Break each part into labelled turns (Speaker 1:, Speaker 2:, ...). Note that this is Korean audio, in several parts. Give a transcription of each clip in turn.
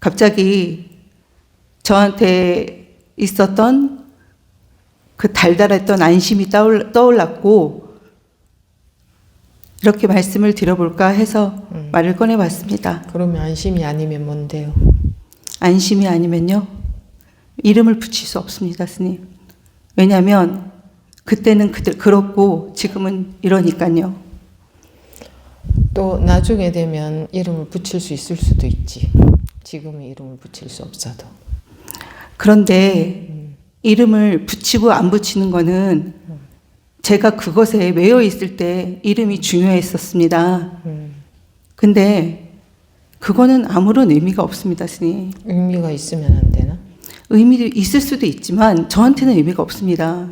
Speaker 1: 갑자기 저한테 있었던 그 달달했던 안심이 떠올랐고 이렇게 말씀을 드려볼까 해서 말을 꺼내봤습니다.
Speaker 2: 그러면 안심이 아니면 뭔데요?
Speaker 1: 안심이 아니면요? 이름을 붙일 수 없습니다, 스님. 왜냐하면 그때는 그렇고 지금은 이러니까요.
Speaker 2: 또 나중에 되면 이름을 붙일 수 있을 수도 있지. 지금은 이름을 붙일 수 없어도.
Speaker 1: 그런데 이름을 붙이고 안 붙이는 거는 제가 그것에 매여 있을 때 이름이 중요했었습니다. 근데 그거는 아무런 의미가 없습니다, 스님.
Speaker 2: 의미가 있으면 안 되나?
Speaker 1: 의미도 있을 수도 있지만 저한테는 의미가 없습니다.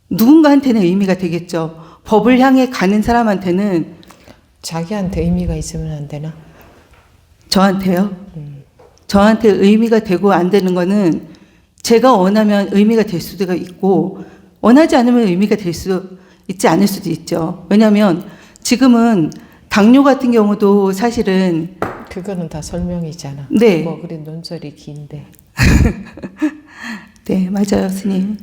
Speaker 1: 누군가한테는 의미가 되겠죠. 법을 향해 가는 사람한테는.
Speaker 2: 자기한테 의미가 있으면 안 되나?
Speaker 1: 저한테요? 저한테 의미가 되고 안 되는 거는 제가 원하면 의미가 될 수도 있고 원하지 않으면 의미가 될 수 있지 않을 수도 있죠. 왜냐하면 지금은 당뇨 같은 경우도 사실은
Speaker 2: 그거는 다 설명이잖아.
Speaker 1: 네.
Speaker 2: 뭐 그래 논설이 긴데.
Speaker 1: 네, 맞아요, 스님.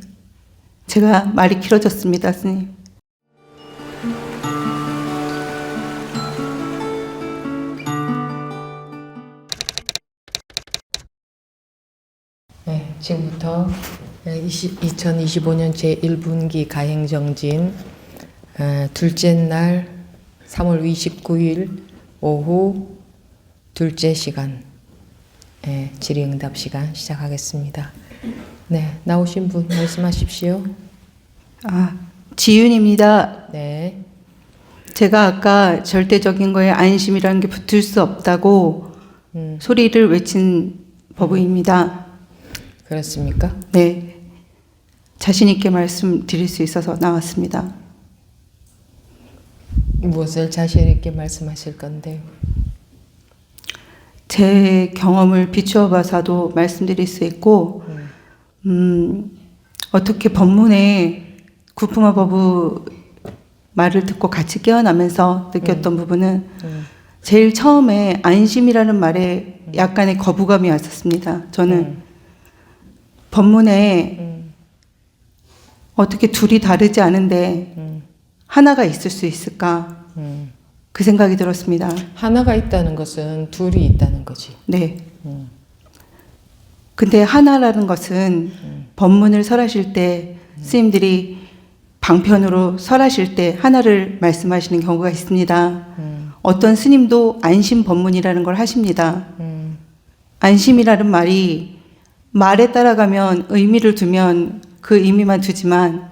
Speaker 1: 제가 말이 길어졌습니다, 스님.
Speaker 2: 네, 지금부터 2025년 제1분기 가행정진 둘째 날 3월 29일 오후 둘째 시간 질의응답 시간 시작하겠습니다. 네, 나오신 분 말씀하십시오.
Speaker 1: 지윤입니다.
Speaker 2: 네.
Speaker 1: 제가 아까 절대적인 거에 안심이라는 게 붙을 수 없다고 소리를 외친 법의입니다.
Speaker 2: 그렇습니까?
Speaker 1: 네. 자신 있게 말씀드릴 수 있어서 나왔습니다.
Speaker 2: 무엇을 자신 있게 말씀하실 건데요?
Speaker 1: 제 경험을 비추어 봐서도 말씀드릴 수 있고 어떻게 법문에 구품화법의 말을 듣고 같이 깨어나면서 느꼈던 부분은 제일 처음에 안심이라는 말에 약간의 거부감이 왔었습니다. 저는 법문에 어떻게 둘이 다르지 않은데 하나가 있을 수 있을까? 그 생각이 들었습니다.
Speaker 2: 하나가 있다는 것은 둘이 있다는 거지.
Speaker 1: 네. 근데 하나라는 것은 법문을 설하실 때 스님들이 방편으로 설하실 때 하나를 말씀하시는 경우가 있습니다. 어떤 스님도 안심 법문이라는 걸 하십니다. 안심이라는 말이 말에 따라가면 의미를 두면 그 의미만 두지만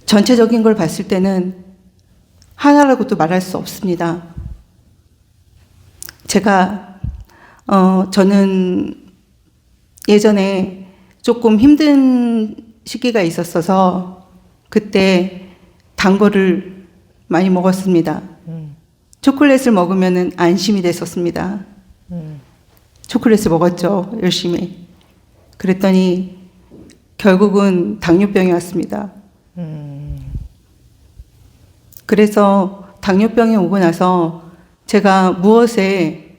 Speaker 1: 전체적인 걸 봤을 때는 하나라고도 말할 수 없습니다. 제가 저는 예전에 조금 힘든 시기가 있었어서 그때 단 거를 많이 먹었습니다. 초콜릿을 먹으면 안심이 됐었습니다. 초콜릿을 먹었죠, 열심히. 그랬더니 결국은 당뇨병이 왔습니다. 그래서 당뇨병이 오고 나서 제가 무엇에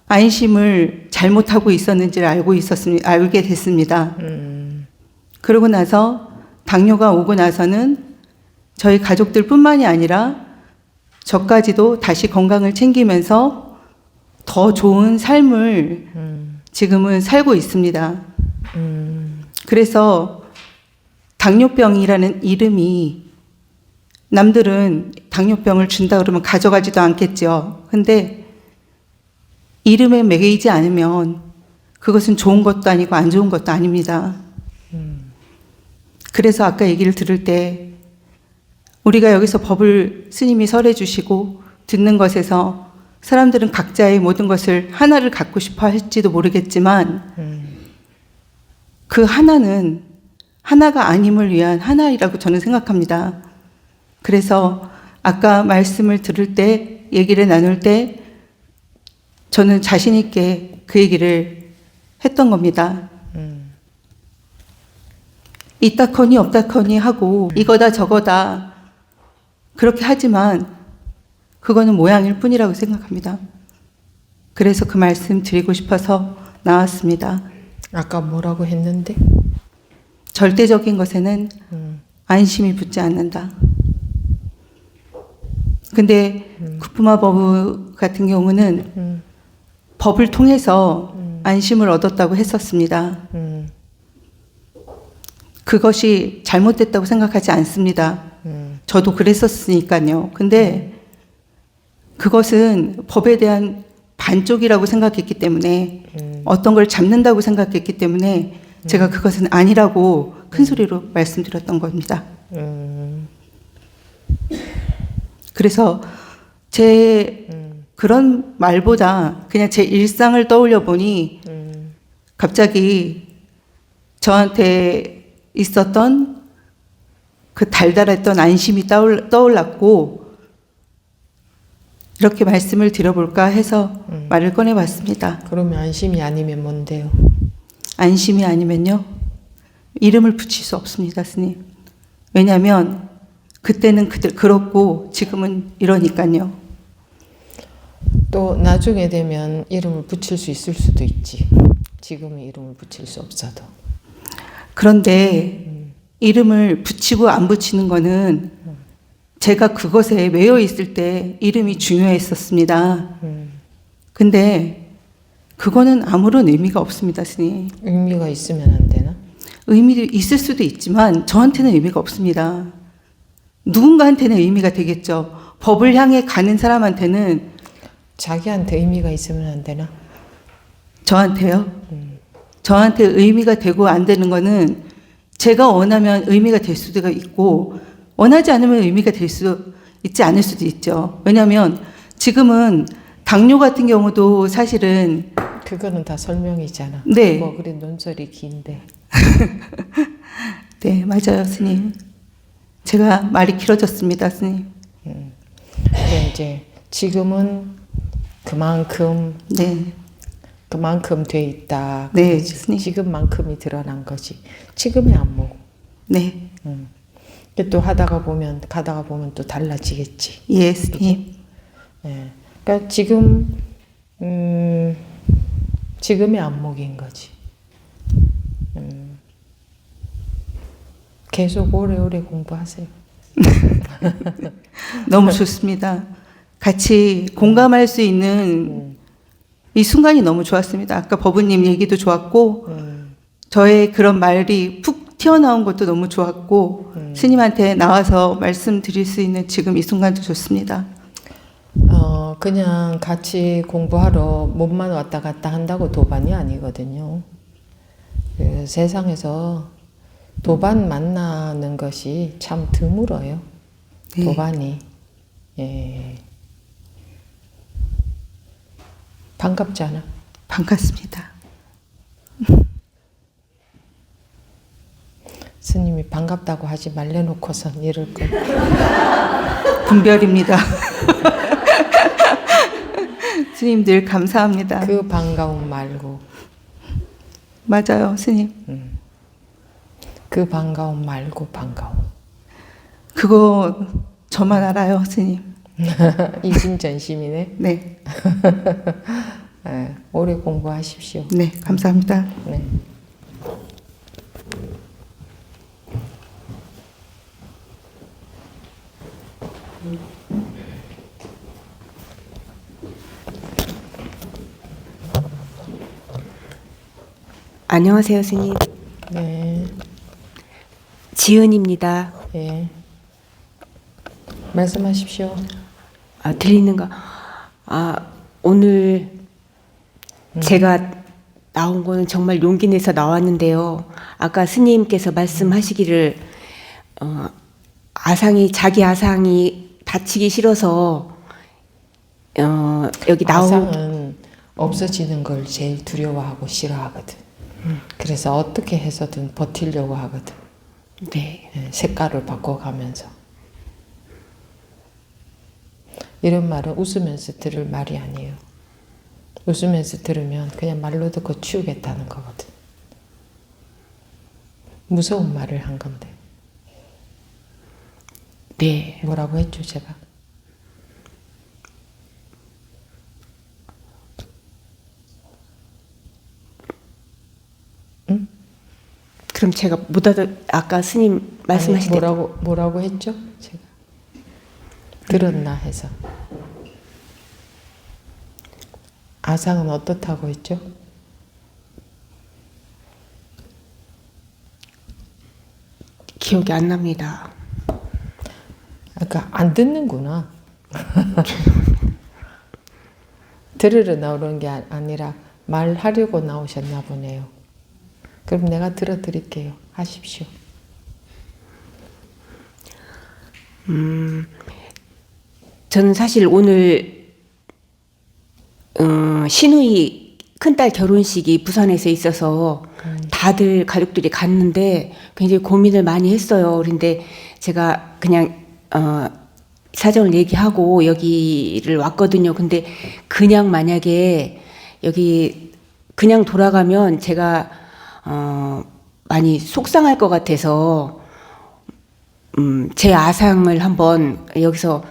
Speaker 1: 안심을 잘못하고 있었는지를 알게 됐습니다. 그러고 나서 당뇨가 오고 나서는 저희 가족들뿐만이 아니라 저까지도 다시 건강을 챙기면서 더 좋은 삶을 지금은 살고 있습니다. 그래서 당뇨병이라는 이름이 남들은 당뇨병을 준다 그러면 가져가지도 않겠죠. 근데 이름에 매이지 않으면 그것은 좋은 것도 아니고 안 좋은 것도 아닙니다. 그래서 아까 얘기를 들을 때 우리가 여기서 법을 스님이 설해 주시고 듣는 것에서 사람들은 각자의 모든 것을 하나를 갖고 싶어 할지도 모르겠지만 그 하나는 하나가 아님을 위한 하나이라고 저는 생각합니다. 그래서 아까 말씀을 들을 때 얘기를 나눌 때 저는 자신 있게 그 얘기를 했던 겁니다. 있다커니 없다커니 하고 이거다 저거다 그렇게 하지만 그거는 모양일 뿐이라고 생각합니다. 그래서 그 말씀 드리고 싶어서 나왔습니다.
Speaker 2: 아까 뭐라고 했는데?
Speaker 1: 절대적인 것에는 안심이 붙지 않는다. 근데 국부마법 같은 경우는 법을 통해서 안심을 얻었다고 했었습니다. 그것이 잘못됐다고 생각하지 않습니다. 저도 그랬었으니까요. 근데 그것은 법에 대한 반쪽이라고 생각했기 때문에 어떤 걸 잡는다고 생각했기 때문에 제가 그것은 아니라고 큰 소리로 말씀드렸던 겁니다. 그래서 제 그런 말보다 그냥 제 일상을 떠올려 보니 갑자기 저한테 있었던 그 달달했던 안심이 떠올랐고 이렇게 말씀을 드려볼까 해서 말을 꺼내봤습니다.
Speaker 2: 그러면 안심이 아니면 뭔데요?
Speaker 1: 안심이 아니면요, 이름을 붙일 수 없습니다, 스님. 왜냐하면 그때는 그렇고 지금은 이러니까요.
Speaker 2: 또 나중에 되면 이름을 붙일 수 있을 수도 있지. 지금은 이름을 붙일 수 없어도.
Speaker 1: 그런데 이름을 붙이고 안 붙이는 거는 제가 그것에 매여 있을 때 이름이 중요했었습니다. 근데 그거는 아무런 의미가 없습니다, 스님.
Speaker 2: 의미가 있으면 안 되나?
Speaker 1: 의미도 있을 수도 있지만 저한테는 의미가 없습니다. 누군가한테는 의미가 되겠죠. 법을 향해 가는 사람한테는.
Speaker 2: 자기한테 의미가 있으면 안 되나?
Speaker 1: 저한테요? 저한테 의미가 되고 안 되는 거는 제가 원하면 의미가 될 수도 있고 원하지 않으면 의미가 될 수 있지 않을 수도 있죠. 왜냐하면 지금은 당뇨 같은 경우도 사실은
Speaker 2: 그거는 다 설명이잖아.
Speaker 1: 네.
Speaker 2: 뭐 그래 논설이 긴데.
Speaker 1: 네, 맞아요, 스님. 제가 말이 길어졌습니다, 스님.
Speaker 2: 근데 이제 지금은 그만큼
Speaker 1: 네,
Speaker 2: 그만큼 돼 있다.
Speaker 1: 네,
Speaker 2: 그렇지?
Speaker 1: 스님.
Speaker 2: 지금만큼이 드러난 거지. 지금이 안 먹어.
Speaker 1: 네,
Speaker 2: 근데 또 가다가 보면 또 달라지겠지.
Speaker 1: 예, 스님.
Speaker 2: 예. 그러니까 지금 지금의 안목인 거지. 계속 오래오래 공부하세요.
Speaker 1: 너무 좋습니다. 같이 공감할 수 있는 이 순간이 너무 좋았습니다. 아까 법우님 얘기도 좋았고 저의 그런 말이 푹 튀어나온 것도 너무 좋았고 스님한테 나와서 말씀드릴 수 있는 지금 이 순간도 좋습니다.
Speaker 2: 그냥 같이 공부하러 몸만 왔다 갔다 한다고 도반이 아니거든요. 그 세상에서 도반 만나는 것이 참 드물어요.
Speaker 1: 네.
Speaker 2: 도반이. 예. 반갑잖아.
Speaker 1: 반갑습니다.
Speaker 2: 스님이 반갑다고 하지 말래놓고선 이럴 거.
Speaker 1: 분별입니다. 스님 늘 감사합니다.
Speaker 2: 그 반가움 말고.
Speaker 1: 맞아요, 스님.
Speaker 2: 그 반가움 말고 반가움.
Speaker 1: 그거 저만 알아요, 스님.
Speaker 2: 이심전심이네.
Speaker 1: 네,
Speaker 2: 네, 오래 공부하십시오.
Speaker 1: 네, 감사합니다.
Speaker 2: 네.
Speaker 3: 안녕하세요, 스님.
Speaker 2: 네.
Speaker 3: 지은입니다.
Speaker 2: 예. 말씀하십시오.
Speaker 3: 들리는 거. 오늘 제가 나온 거는 정말 용기 내서 나왔는데요. 아까 스님께서 말씀하시기를 자기 아상이 다치기 싫어서 여기
Speaker 2: 아상은 없어지는 걸 제일 두려워하고 싫어하거든. 그래서 어떻게 해서든 버티려고 하거든.
Speaker 3: 네.
Speaker 2: 색깔을 바꿔가면서. 이런 말은 웃으면서 들을 말이 아니에요. 웃으면서 들으면 그냥 말로 듣고 치우겠다는 거거든. 무서운 말을 한 건데.
Speaker 3: 네.
Speaker 2: 뭐라고 했죠, 제가?
Speaker 3: 그럼 제가 못 알아 아까 스님 말씀하실 때
Speaker 2: 뭐라고 했죠? 제가 들었나 해서. 아상은 어떻다고 했죠?
Speaker 3: 기억이 안 납니다.
Speaker 2: 그러니까 안 듣는구나. 들으러 나오는 게 아니라 말하려고 나오셨나 보네요. 그럼 내가 들어드릴게요. 하십시오.
Speaker 3: 저는 사실 오늘 시누이 큰딸 결혼식이 부산에서 있어서 다들 가족들이 갔는데 굉장히 고민을 많이 했어요. 그런데 제가 그냥 사정을 얘기하고 여기를 왔거든요. 근데 그냥 만약에 여기 그냥 돌아가면 제가 많이 속상할 것 같아서 제 아상을 한번 여기서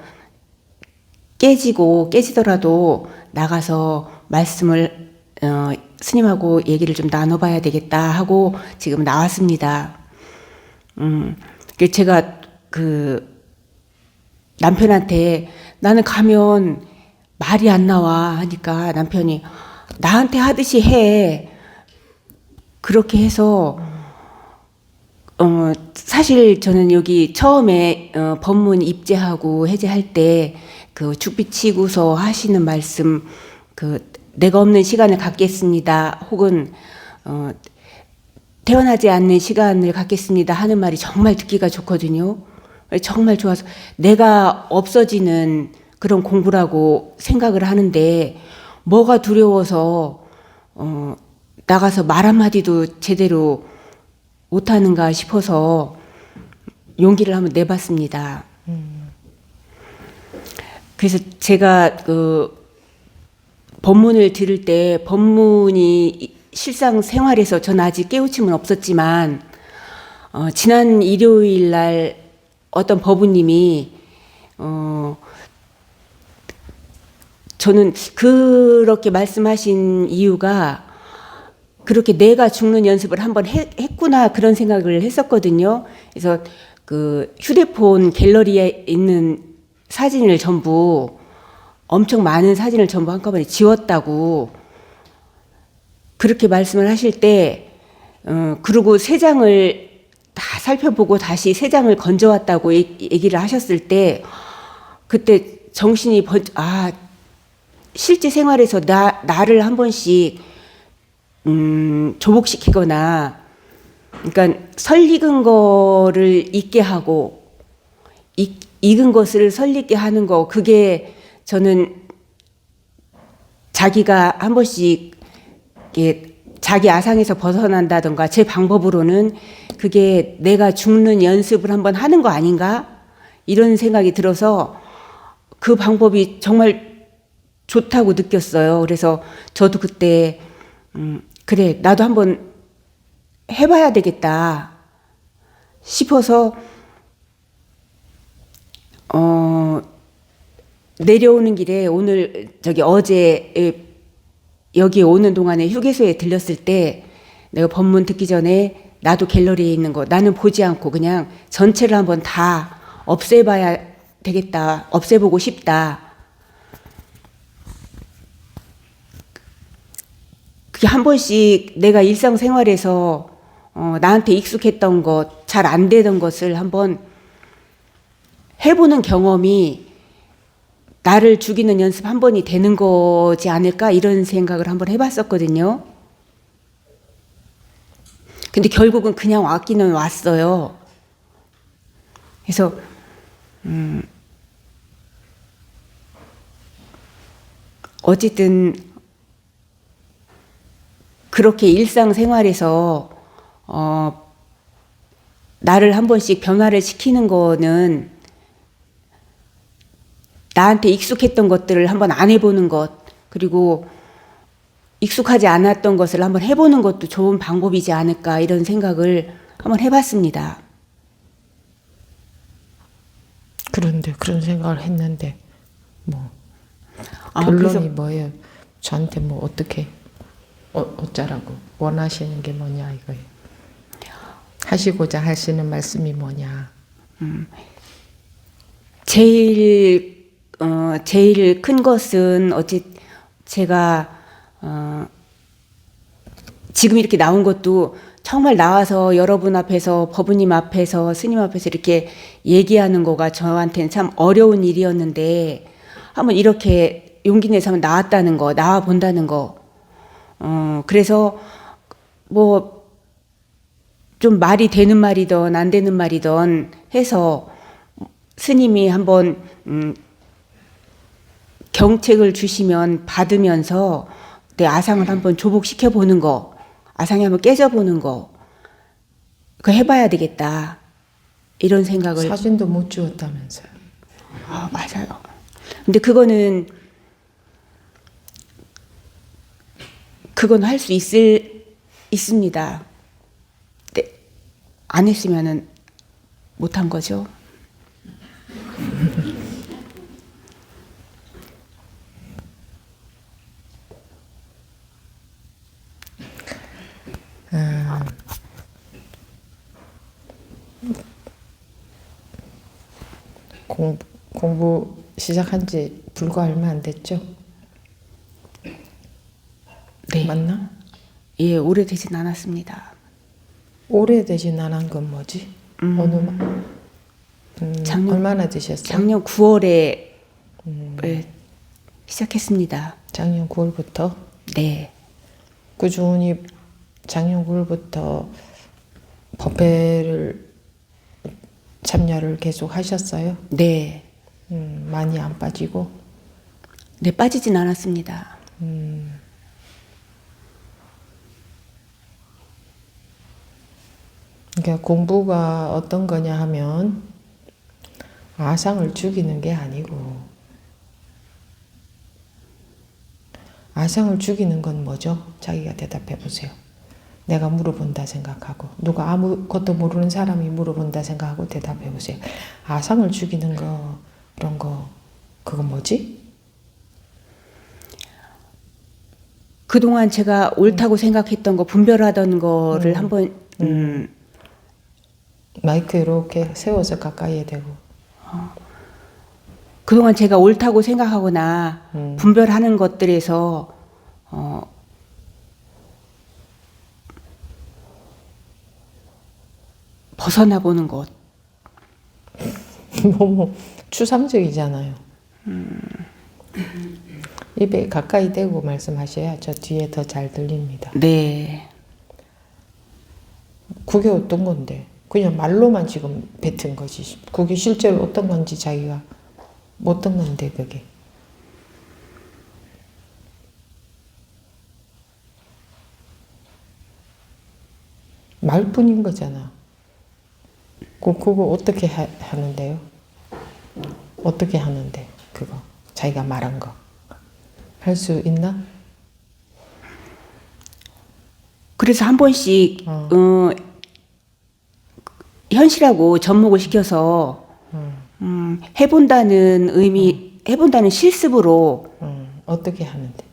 Speaker 3: 깨지더라도 나가서 말씀을 스님하고 얘기를 좀 나눠봐야 되겠다 하고 지금 나왔습니다. 제가 그 남편한테 나는 가면 말이 안 나와 하니까 남편이 나한테 하듯이 해. 그렇게 해서 사실 저는 여기 처음에 법문 입제하고 해제할 때 그 죽비치고서 하시는 말씀 그 내가 없는 시간을 갖겠습니다. 혹은 태어나지 않는 시간을 갖겠습니다 하는 말이 정말 듣기가 좋거든요. 정말 좋아서 내가 없어지는 그런 공부라고 생각을 하는데 뭐가 두려워서 나가서 말 한마디도 제대로 못하는가 싶어서 용기를 한번 내봤습니다. 그래서 제가 그 법문을 들을 때 법문이 실상 생활에서 저는 아직 깨우침은 없었지만 지난 일요일 날 어떤 법우님이 저는 그렇게 말씀하신 이유가 그렇게 내가 죽는 연습을 한번 했구나 그런 생각을 했었거든요. 그래서 그 휴대폰 갤러리에 있는 사진을 전부 엄청 많은 사진을 전부 한꺼번에 지웠다고 그렇게 말씀을 하실 때 그리고 세 장을 다 살펴보고 다시 세 장을 건져왔다고 얘기를 하셨을 때 그때 정신이 실제 생활에서 나를 한 번씩 조복시키거나 그러니까 설익은 거를 잊게 하고 익은 것을 설익게 하는 거 그게 저는 자기가 한 번씩 자기 아상에서 벗어난다던가 제 방법으로는 그게 내가 죽는 연습을 한번 하는 거 아닌가 이런 생각이 들어서 그 방법이 정말 좋다고 느꼈어요. 그래서 저도 그때 그래 나도 한번 해봐야 되겠다 싶어서 내려오는 길에 오늘 어제 여기 오는 동안에 휴게소에 들렸을 때 내가 법문 듣기 전에 나도 갤러리에 있는 거 나는 보지 않고 그냥 전체를 한번 다 없애봐야 되겠다. 없애보고 싶다. 그게 한 번씩 내가 일상생활에서 나한테 익숙했던 것, 잘 안 되던 것을 한번 해보는 경험이 나를 죽이는 연습 한 번이 되는 거지 않을까 이런 생각을 한번 해봤었거든요. 근데 결국은 그냥 왔기는 왔어요. 그래서 어쨌든 그렇게 일상생활에서 나를 한 번씩 변화를 시키는 거는 나한테 익숙했던 것들을 한번 안 해보는 것 그리고 익숙하지 않았던 것을 한번 해보는 것도 좋은 방법이지 않을까 이런 생각을 한번 해봤습니다.
Speaker 2: 그런데 그런 생각을 했는데 뭐 결론이 뭐예요? 저한테 뭐 어떻게 어쩌라고 원하시는 게 뭐냐 이거예요. 하시고자 하시는 말씀이 뭐냐?
Speaker 3: 제일 큰 것은 제가 지금 이렇게 나온 것도 정말 나와서 여러분 앞에서 법우님 앞에서 스님 앞에서 이렇게 얘기하는 거가 저한테는 참 어려운 일이었는데 한번 이렇게 용기 내서 한번 나와 본다는 거. 그래서 뭐 좀 말이 되는 말이든 안 되는 말이든 해서 스님이 한번 경책을 주시면 받으면서 내 아상을 한번 조복시켜 보는 거, 아상이 한번 깨져 보는 거, 그거 해봐야 되겠다 이런 생각을.
Speaker 2: 사진도 못 찍었다면서요?
Speaker 3: 맞아요. 근데 그건 할 수 있습니다. 근데 안 했으면은 못한 거죠.
Speaker 2: 공부 시작한 지 불과 얼마 안 됐죠?
Speaker 3: 네.
Speaker 2: 맞나?
Speaker 3: 예, 오래되진 않았습니다.
Speaker 2: 오래되진 않은 건 뭐지? 얼마나 되셨어요?
Speaker 3: 작년 9월에 시작했습니다.
Speaker 2: 작년 9월부터?
Speaker 3: 네.
Speaker 2: 꾸준히 작년 9월부터 법회를 참여를 계속 하셨어요?
Speaker 3: 네.
Speaker 2: 많이 안 빠지고?
Speaker 3: 네, 빠지진 않았습니다.
Speaker 2: 그러니까 공부가 어떤 거냐 하면 아상을 죽이는 게 아니고, 아상을 죽이는 건 뭐죠? 자기가 대답해 보세요. 내가 물어본다 생각하고, 누가 아무것도 모르는 사람이 물어본다 생각하고 대답해 보세요. 아상을 죽이는 거, 그런 거, 그거 뭐지?
Speaker 3: 그동안 제가 옳다고 생각했던 거, 분별하던 거를 한번
Speaker 2: 마이크 이렇게 세워서 가까이에 대고.
Speaker 3: 그동안 제가 옳다고 생각하거나 분별하는 것들에서 벗어나 보는 것.
Speaker 2: 너무 추상적이잖아요. 입에 가까이 대고 말씀하셔야 저 뒤에 더 잘 들립니다.
Speaker 3: 네.
Speaker 2: 그게 어떤 건데? 그냥 말로만 지금 뱉은 거지. 그게 실제로 어떤 건지 자기가 어떤 건데 그게. 말뿐인 거잖아. 그거 어떻게 하는데요? 어떻게 하는데 그거 자기가 말한 거 할 수 있나?
Speaker 3: 그래서 한 번씩 현실하고 접목을 시켜서 해본다는 해본다는 실습으로
Speaker 2: 어떻게 하는데?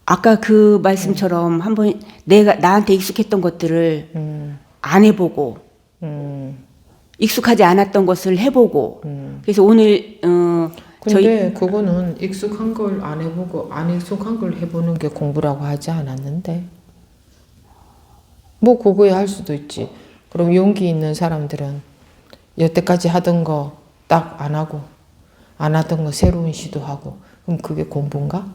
Speaker 3: 아까 그 말씀처럼 한번 나한테 익숙했던 것들을 안 해보고 익숙하지 않았던 것을 해보고 그래서 오늘
Speaker 2: 근데 그거는 익숙한 걸 안 해보고 안 익숙한 걸 해보는 게 공부라고 하지 않았는데 뭐 그거야 할 수도 있지. 그럼 용기 있는 사람들은 여태까지 하던 거 딱 안 하고 안 하던 거 새로운 시도하고 그럼 그게 공부인가?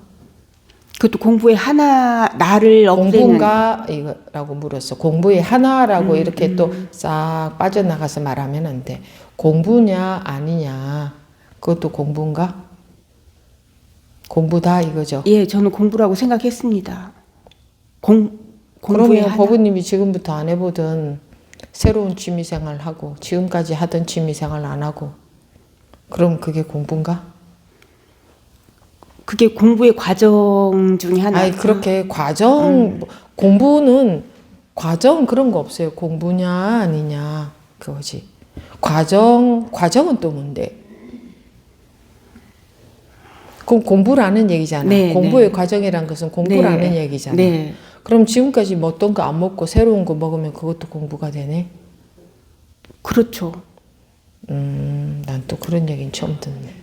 Speaker 3: 그것도 공부의 나를 없애는
Speaker 2: 공부인가 이거라고 물었어. 공부의 하나라고 이렇게 또 싹 빠져나가서 말하면 안 돼. 공부냐 아니냐 그것도 공부인가? 공부다 이거죠.
Speaker 3: 예, 저는 공부라고 생각했습니다. 공부의
Speaker 2: 그러면
Speaker 3: 하나.
Speaker 2: 법우님이 지금부터 안 해보던 새로운 취미생활 하고 지금까지 하던 취미생활 안 하고 그럼 그게 공부인가?
Speaker 3: 그게 공부의 과정 중에 하나.
Speaker 2: 아니 그렇게 과정 공부는 과정 그런 거 없어요. 공부냐 아니냐 그거지. 과정은 또 뭔데? 그럼 공부라는 얘기잖아.
Speaker 3: 네,
Speaker 2: 공부의
Speaker 3: 네.
Speaker 2: 과정이란 것은 공부라는
Speaker 3: 네,
Speaker 2: 얘기잖아.
Speaker 3: 네.
Speaker 2: 그럼 지금까지 뭐 어떤 거 안 먹고 새로운 거 먹으면 그것도 공부가 되네?
Speaker 3: 그렇죠.
Speaker 2: 난 또 그런 얘기는 처음 듣네.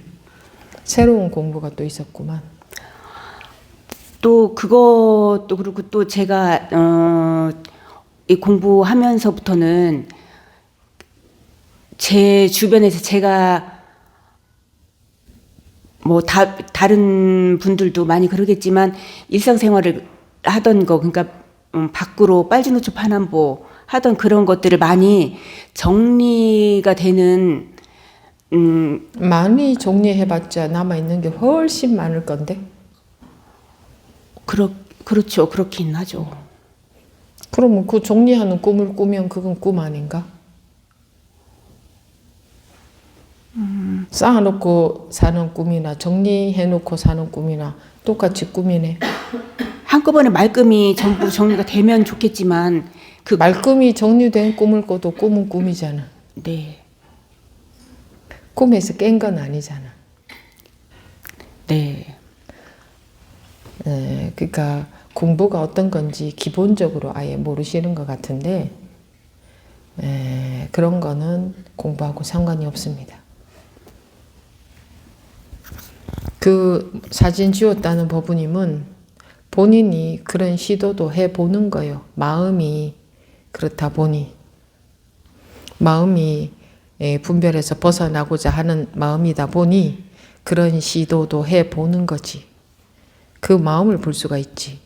Speaker 2: 새로운 공부가 또 있었구만.
Speaker 3: 또 그것도 그렇고 또 제가 이 공부하면서부터는 제 주변에서 제가 뭐 다른 분들도 많이 그러겠지만 일상생활을 하던 거 그러니까 밖으로 빨주노초 파남보 하던 그런 것들을 많이 정리가 되는
Speaker 2: 많이 정리해봤자 남아있는 게 훨씬 많을 건데.
Speaker 3: 그렇죠. 그렇긴 하죠.
Speaker 2: 그러면 그 정리하는 꿈을 꾸면 그건 꿈 아닌가? 쌓아놓고 사는 꿈이나 정리해놓고 사는 꿈이나 똑같이 꿈이네.
Speaker 3: 한꺼번에 말끔히 전부 정리가 되면 좋겠지만 그
Speaker 2: 말끔히 정리된 꿈을 꿔도 꿈은 꿈이잖아.
Speaker 3: 네.
Speaker 2: 꿈에서 깬 건 아니잖아.
Speaker 3: 네.
Speaker 2: 그러니까 공부가 어떤 건지 기본적으로 아예 모르시는 것 같은데 그런 거는 공부하고 상관이 없습니다. 그 사진 지웠다는 법부님은 본인이 그런 시도도 해보는 거예요. 마음이 그렇다 보니 마음이 분별해서 벗어나고자 하는 마음이다 보니 그런 시도도 해보는 거지. 그 마음을 볼 수가 있지.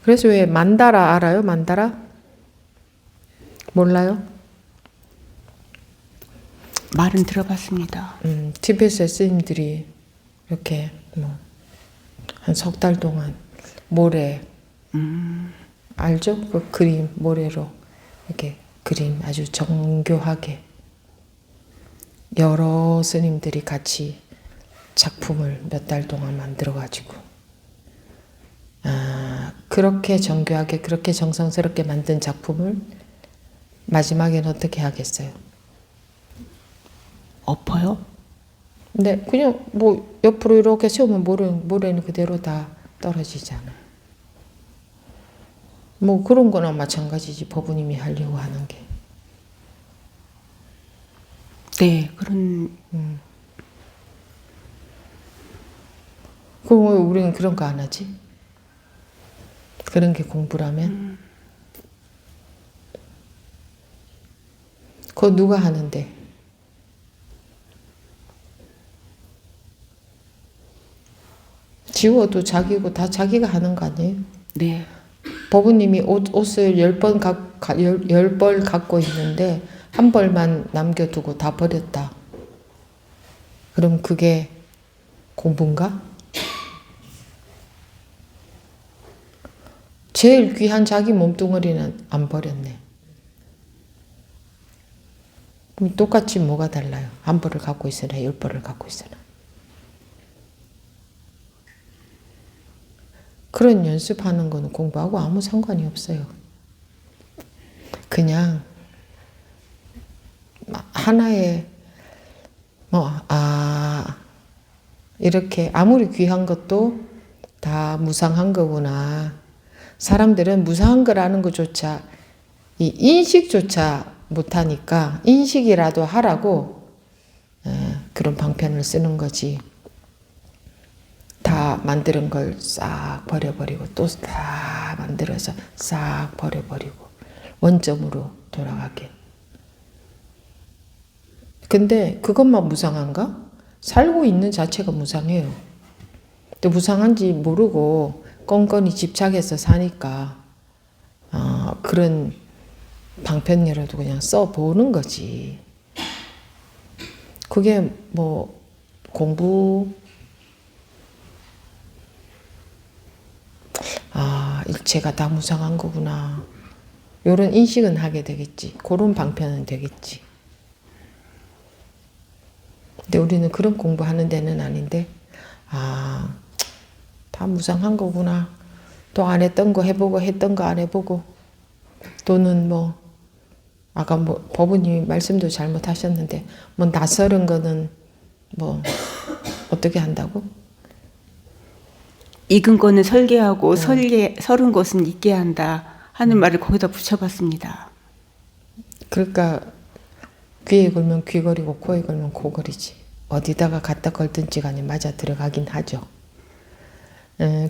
Speaker 2: 그래서 왜 만다라 알아요? 만다라? 몰라요?
Speaker 3: 말은 들어봤습니다.
Speaker 2: 티베트 스님들이 이렇게 한 석 달 동안 모래 알죠? 그 그림 모래로 이렇게 그림 아주 정교하게 여러 스님들이 같이 작품을 몇 달 동안 만들어 가지고 그렇게 정교하게 그렇게 정성스럽게 만든 작품을 마지막에는 어떻게 하겠어요?
Speaker 3: 엎어요?
Speaker 2: 근데 그냥 뭐 옆으로 이렇게 세우면 모래는 그대로 다 떨어지잖아. 뭐 그런 거나 마찬가지지. 법부님이 하려고 하는 게.
Speaker 3: 네, 그런
Speaker 2: 그럼 왜 우리는 그런 거 안 하지? 그런 게 공부라면? 그거 누가 하는데? 지워도 자기고 다 자기가 하는 거 아니에요?
Speaker 3: 네.
Speaker 2: 법부님이 옷을 10벌 갖고 있는데 한 벌만 남겨두고 다 버렸다. 그럼 그게 공부인가? 제일 귀한 자기 몸뚱어리는 안 버렸네. 그럼 똑같이 뭐가 달라요? 한 벌을 갖고 있으나 10벌을 갖고 있으나. 그런 연습하는 거는 공부하고 아무 상관이 없어요. 그냥 하나의 이렇게 아무리 귀한 것도 다 무상한 거구나. 사람들은 무상한 거라는 것조차 이 인식조차 못하니까 인식이라도 하라고 그런 방편을 쓰는 거지. 다 만드는 걸 싹 버려버리고 또 다 만들어서 싹 버려버리고 원점으로 돌아가게. 근데 그것만 무상한가? 살고 있는 자체가 무상해요. 근데 무상한지 모르고 껌껌이 집착해서 사니까 그런 방편이라도 그냥 써보는 거지. 그게 뭐 공부 일체가 다 무상한 거구나. 이런 인식은 하게 되겠지. 그런 방편은 되겠지. 근데 우리는 그런 공부하는 데는 아닌데 다 무상한 거구나. 또 안 했던 거 해보고 했던 거 안 해보고 또는 뭐 아까 뭐 법부님이 말씀도 잘못하셨는데 뭐 낯설은 거는 뭐 어떻게 한다고?
Speaker 3: 익은 거는 설계하고 설은 것은 잊게 한다 하는 말을 거기다 붙여봤습니다.
Speaker 2: 그러니까 귀에 걸면 귀걸이고 코에 걸면 코걸이지. 어디다가 갖다 걸든지 간에 맞아 들어가긴 하죠.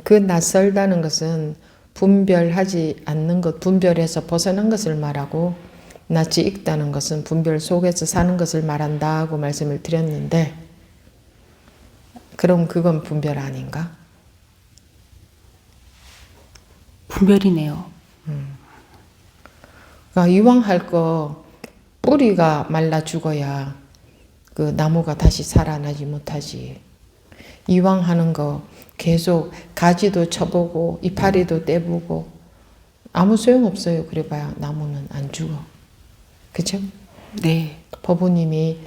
Speaker 2: 그 낯설다는 것은 분별하지 않는 것, 분별해서 벗어난 것을 말하고 낯이 익다는 것은 분별 속에서 사는 것을 말한다고 말씀을 드렸는데 그럼 그건 분별 아닌가?
Speaker 3: 분별이네요.
Speaker 2: 그러니까 이왕 할 거 뿌리가 말라 죽어야 그 나무가 다시 살아나지 못하지. 이왕 하는 거 계속 가지도 쳐보고 이파리도 떼보고 아무 소용없어요. 그래봐야 나무는 안 죽어. 그죠?
Speaker 3: 네.
Speaker 2: 법부님이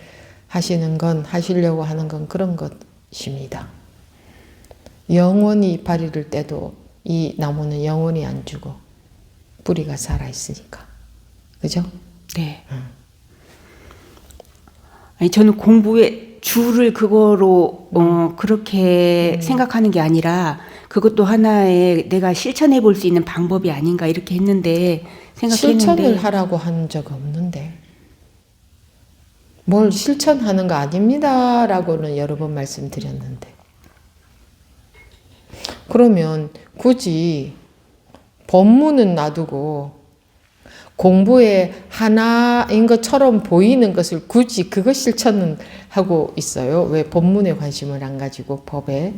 Speaker 2: 하시는 건 하시려고 하는 건 그런 것입니다. 영원히 이파리를 떼도 이 나무는 영원히 안 죽어. 뿌리가 살아있으니까. 그죠?
Speaker 3: 네. 아니, 저는 공부에 주를 그거로 그렇게 생각하는 게 아니라 그것도 하나의 내가 실천해 볼 수 있는 방법이 아닌가 이렇게 했는데 생각했는데
Speaker 2: 실천을 하라고 한 적 없는데 뭘 실천하는 거 아닙니다 라고는 여러 번 말씀드렸는데 그러면 굳이 법문은 놔두고 공부의 하나인 것처럼 보이는 것을 굳이 그것 실천은 하고 있어요. 왜 법문에 관심을 안 가지고 법에?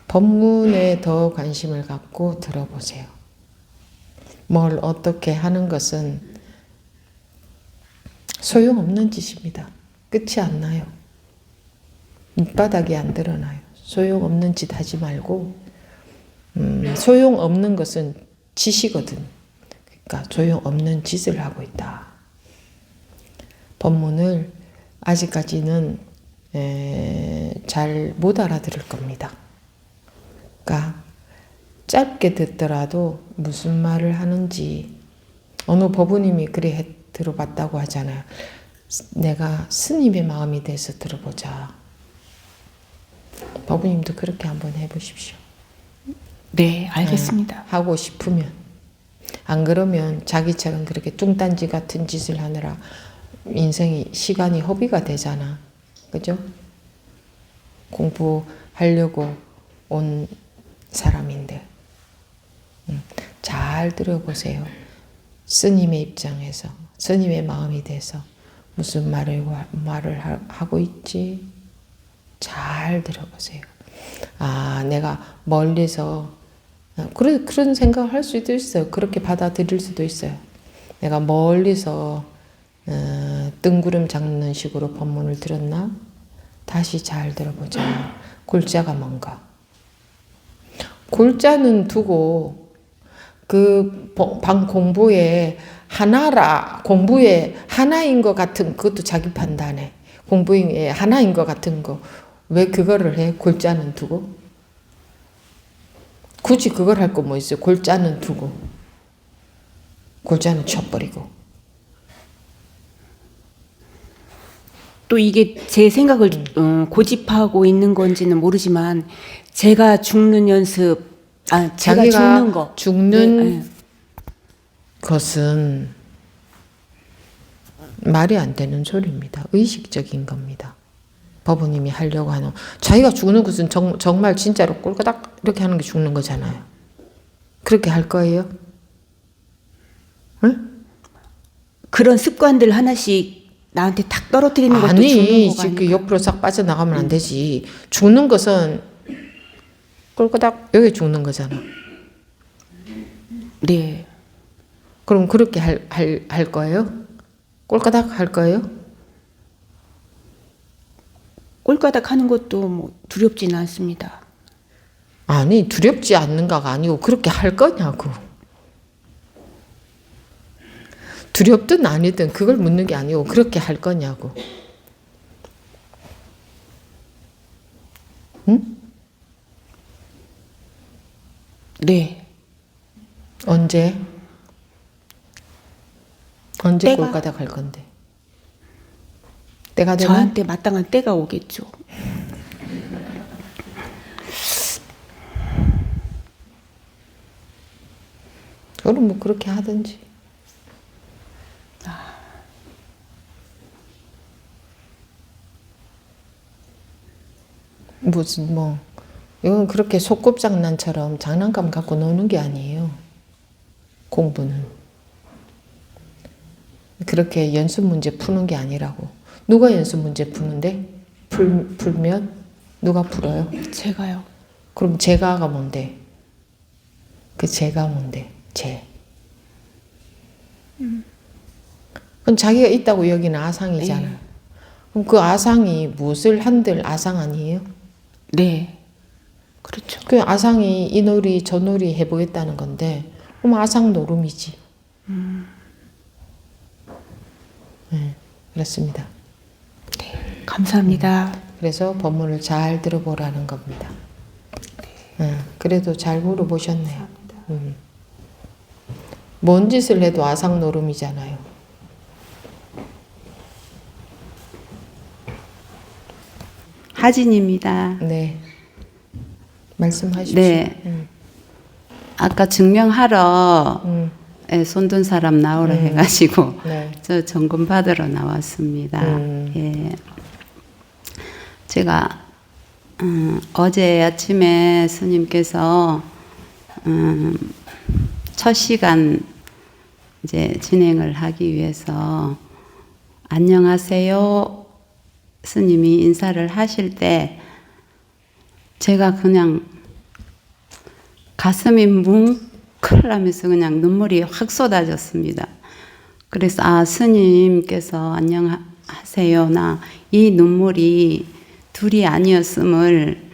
Speaker 2: 법문에 더 관심을 갖고 들어보세요. 뭘 어떻게 하는 것은 소용없는 짓입니다. 끝이 안 나요. 밑바닥이 안 드러나요. 소용없는 짓 하지 말고 소용없는 것은 짓이거든. 그러니까 소용없는 짓을 하고 있다. 법문을 아직까지는 잘 못 알아들을 겁니다. 그러니까 짧게 듣더라도 무슨 말을 하는지 어느 법부님이 그래 들어봤다고 하잖아요. 내가 스님의 마음이 돼서 들어보자. 법부님도 그렇게 한번 해보십시오.
Speaker 3: 네, 알겠습니다.
Speaker 2: 하고 싶으면. 안 그러면 자기처럼 그렇게 뚱딴지 같은 짓을 하느라 인생이 시간이 허비가 되잖아. 그죠? 공부하려고 온 사람인데 잘 들어보세요. 스님의 입장에서 스님의 마음이 돼서 무슨 말을 하고 있지? 잘 들어보세요. 아, 내가 멀리서 그런 생각을 할 수도 있어요. 그렇게 받아들일 수도 있어요. 내가 멀리서 뜬구름 잡는 식으로 법문을 들었나? 다시 잘 들어보자. 골자가 뭔가? 골자는 두고 그 방 공부에 공부에 하나인 것 같은 그것도 자기 판단해. 공부에 하나인 것 같은 거 왜 그거를 해? 골자는 두고? 굳이 그걸 할 거 뭐 있어요? 골자는 두고 골자는 쳐버리고
Speaker 3: 또 이게 제 생각을 고집하고 있는 건지는 모르지만 제가 죽는 연습, 제가
Speaker 2: 자기가
Speaker 3: 죽는 거.
Speaker 2: 죽는
Speaker 3: 네,
Speaker 2: 것은 말이 안 되는 소리입니다. 의식적인 겁니다. 법부님이 하려고 하는 자기가 죽는 것은 정말 진짜로 꼴까닥 이렇게 하는 게 죽는 거잖아요. 그렇게 할 거예요? 응?
Speaker 3: 그런 습관들 하나씩 나한테 탁 떨어뜨리는 것도 죽는
Speaker 2: 아니,
Speaker 3: 거가
Speaker 2: 지금
Speaker 3: 아닐까?
Speaker 2: 옆으로 싹 빠져나가면 안 되지. 죽는 것은 꼴까닥 여기 죽는 거잖아.
Speaker 3: 네.
Speaker 2: 그럼 그렇게 할 거예요? 꼴까닥 할 거예요?
Speaker 3: 꼴가닥 하는 것도 뭐 두렵지는 않습니다.
Speaker 2: 아니, 두렵지 않는가가 아니고 그렇게 할 거냐고. 두렵든 아니든 그걸 묻는 게 아니고 그렇게 할 거냐고. 응?
Speaker 3: 네.
Speaker 2: 언제
Speaker 3: 때가-
Speaker 2: 꼴까닥 할 건데? 때가 되면?
Speaker 3: 저한테 마땅한 때가 오겠죠.
Speaker 2: 그럼 뭐 그렇게 하든지. 무슨 뭐 이건 그렇게 소꿉장난처럼 장난감 갖고 노는 게 아니에요. 공부는 그렇게 연습 문제 푸는 게 아니라고. 누가 연습 문제 푸는데? 풀면 누가 풀어요?
Speaker 3: 제가요.
Speaker 2: 그럼 제가가 뭔데? 그 제가 뭔데? 제. 그럼 자기가 있다고 여기는 아상이잖아.
Speaker 3: 네.
Speaker 2: 그럼 그 아상이 무엇을 한들 아상 아니에요?
Speaker 3: 네. 그렇죠.
Speaker 2: 그 아상이 이 놀이 저 놀이 해보겠다는 건데 그럼 아상 노름이지. 네, 그렇습니다.
Speaker 3: 네. 감사합니다.
Speaker 2: 그래서 법문을 잘 들어보라는 겁니다. 그래도 잘 물어보셨네요. 뭔 짓을 해도 아상 노름이잖아요.
Speaker 4: 하진입니다.
Speaker 2: 네. 말씀하십시오.
Speaker 4: 네. 아까 증명하러 손든 사람 나오라 해가지고
Speaker 2: 네.
Speaker 4: 저 점검 받으러 나왔습니다. 예. 제가 어제 아침에 스님께서 첫 시간 이제 진행을 하기 위해서 안녕하세요 스님이 인사를 하실 때 제가 그냥 가슴이 뭉클하면서 그냥 눈물이 확 쏟아졌습니다. 그래서 아 스님께서 안녕하세요 나 이 눈물이 둘이 아니었음을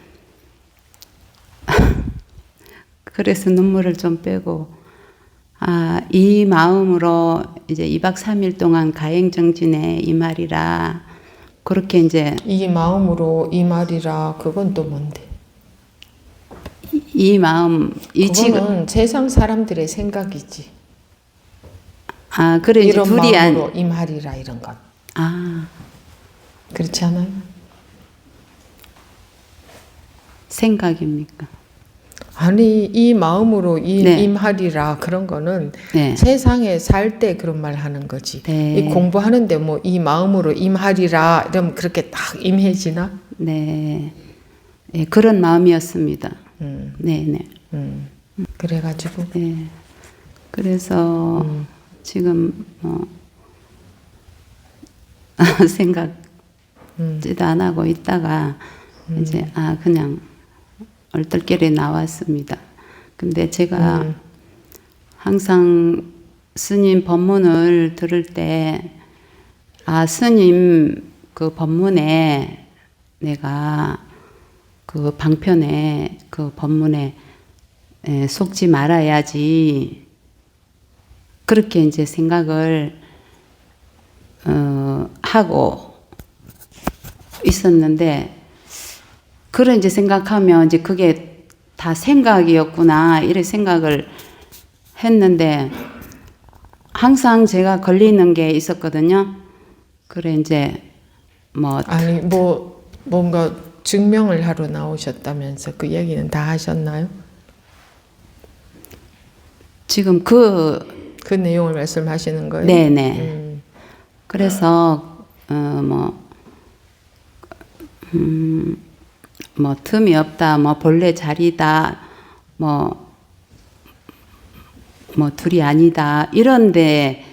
Speaker 4: 그래서 눈물을 좀 빼고 아 이 마음으로 이제 2박 3일 동안 가행정진에 이 말이라 그렇게 이제
Speaker 2: 이 마음으로 이 말이라 그건 또 뭔데?
Speaker 4: 이 마음 이 지금
Speaker 2: 그거는 세상 사람들의 생각이지.
Speaker 4: 아 그래 이제
Speaker 2: 이런
Speaker 4: 둘이
Speaker 2: 마음으로 이 말이라 이런 것.
Speaker 4: 아
Speaker 2: 그렇지 않아요?
Speaker 4: 생각입니까?
Speaker 2: 아니 이 마음으로 이
Speaker 4: 네.
Speaker 2: 임하리라 그런 거는
Speaker 4: 네.
Speaker 2: 세상에 살 때 그런 말 하는 거지.
Speaker 4: 네.
Speaker 2: 이 공부하는데 뭐 이 마음으로 임하리라 이러면 그렇게 딱 임해지나?
Speaker 4: 네. 예, 그런 마음이었습니다. 네, 네.
Speaker 2: 그래가지고
Speaker 4: 네. 그래서 지금 뭐 생각지도 안 하고 있다가 이제 아 그냥 얼떨결에 나왔습니다. 근데 제가 항상 스님 법문을 들을 때 아 스님 그 법문에 내가 그 방편에 그 법문에 속지 말아야지 그렇게 이제 생각을 하고 있었는데 그런 이제 생각하면 이제 그게 다 생각이었구나 이런 생각을 했는데 항상 제가 걸리는 게 있었거든요. 그래 이제 뭐
Speaker 2: 아니 뭐 뭔가 증명을 하러 나오셨다면서 그 얘기는 다 하셨나요?
Speaker 4: 지금 그
Speaker 2: 그 내용을 말씀하시는 거예요?
Speaker 4: 네네. 그래서 뭐 틈이 없다, 뭐 본래 자리다, 뭐 둘이 아니다 이런데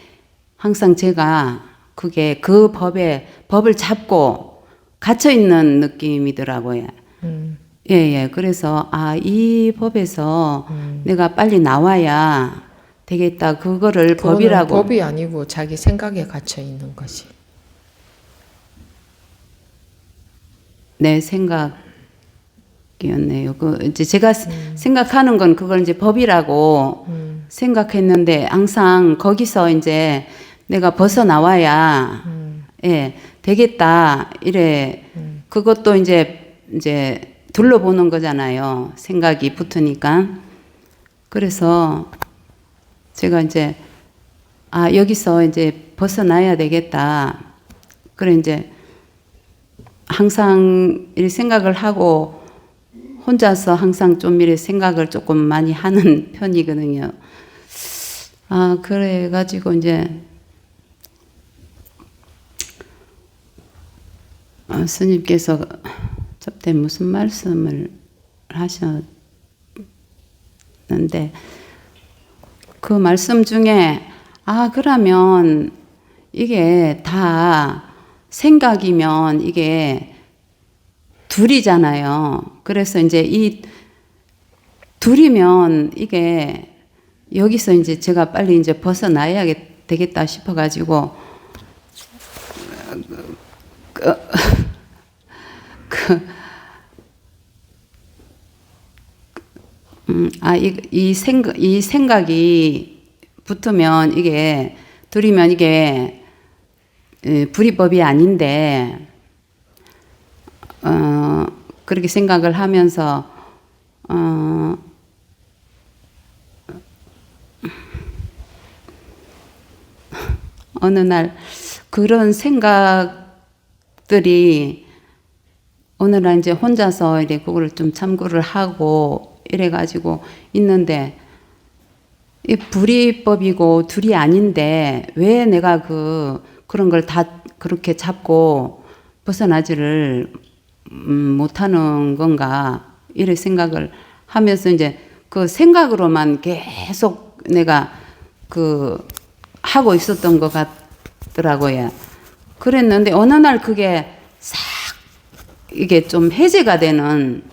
Speaker 4: 항상 제가 그게 그 법을 잡고 갇혀 있는 느낌이더라고요. 예. 그래서 아 이 법에서 내가 빨리 나와야 되겠다. 그거를
Speaker 2: 그거는
Speaker 4: 법이라고.
Speaker 2: 법이 아니고 자기 생각에 갇혀 있는 것이.
Speaker 4: 내 생각이었네요. 그 이제 제가 생각하는 건 그걸 이제 법이라고 생각했는데 항상 거기서 이제 내가 벗어 나와야 예 되겠다 이래. 그것도 이제 둘러보는 거잖아요. 생각이 붙으니까. 그래서 제가 이제 아 여기서 이제 벗어나야 되겠다. 그래 이제 항상 이 생각을 하고 혼자서 항상 좀 이렇게 생각을 조금 많이 하는 편이거든요. 그래가지고 이제 스님께서 저때 무슨 말씀을 하셨는데 그 말씀 중에 그러면 이게 다 생각이면 이게 둘이잖아요. 그래서 이제 이 둘이면 이게 여기서 이제 제가 빨리 이제 벗어나야 되겠다 싶어가지고 이 생각이 붙으면 이게 둘이면 이게 불이법이 아닌데 그렇게 생각을 하면서 어느 날 그런 생각들이 어느 날 이제 혼자서 이래 그걸 좀 참고를 하고 이래가지고 있는데 이 불이법이고 둘이 아닌데 왜 내가 그런 걸 다 그렇게 잡고 벗어나지를 못하는 건가 이래 생각을 하면서 이제 그 생각으로만 계속 내가 하고 있었던 것 같더라고요. 그랬는데 어느 날 그게 싹 이게 좀 해제가 되는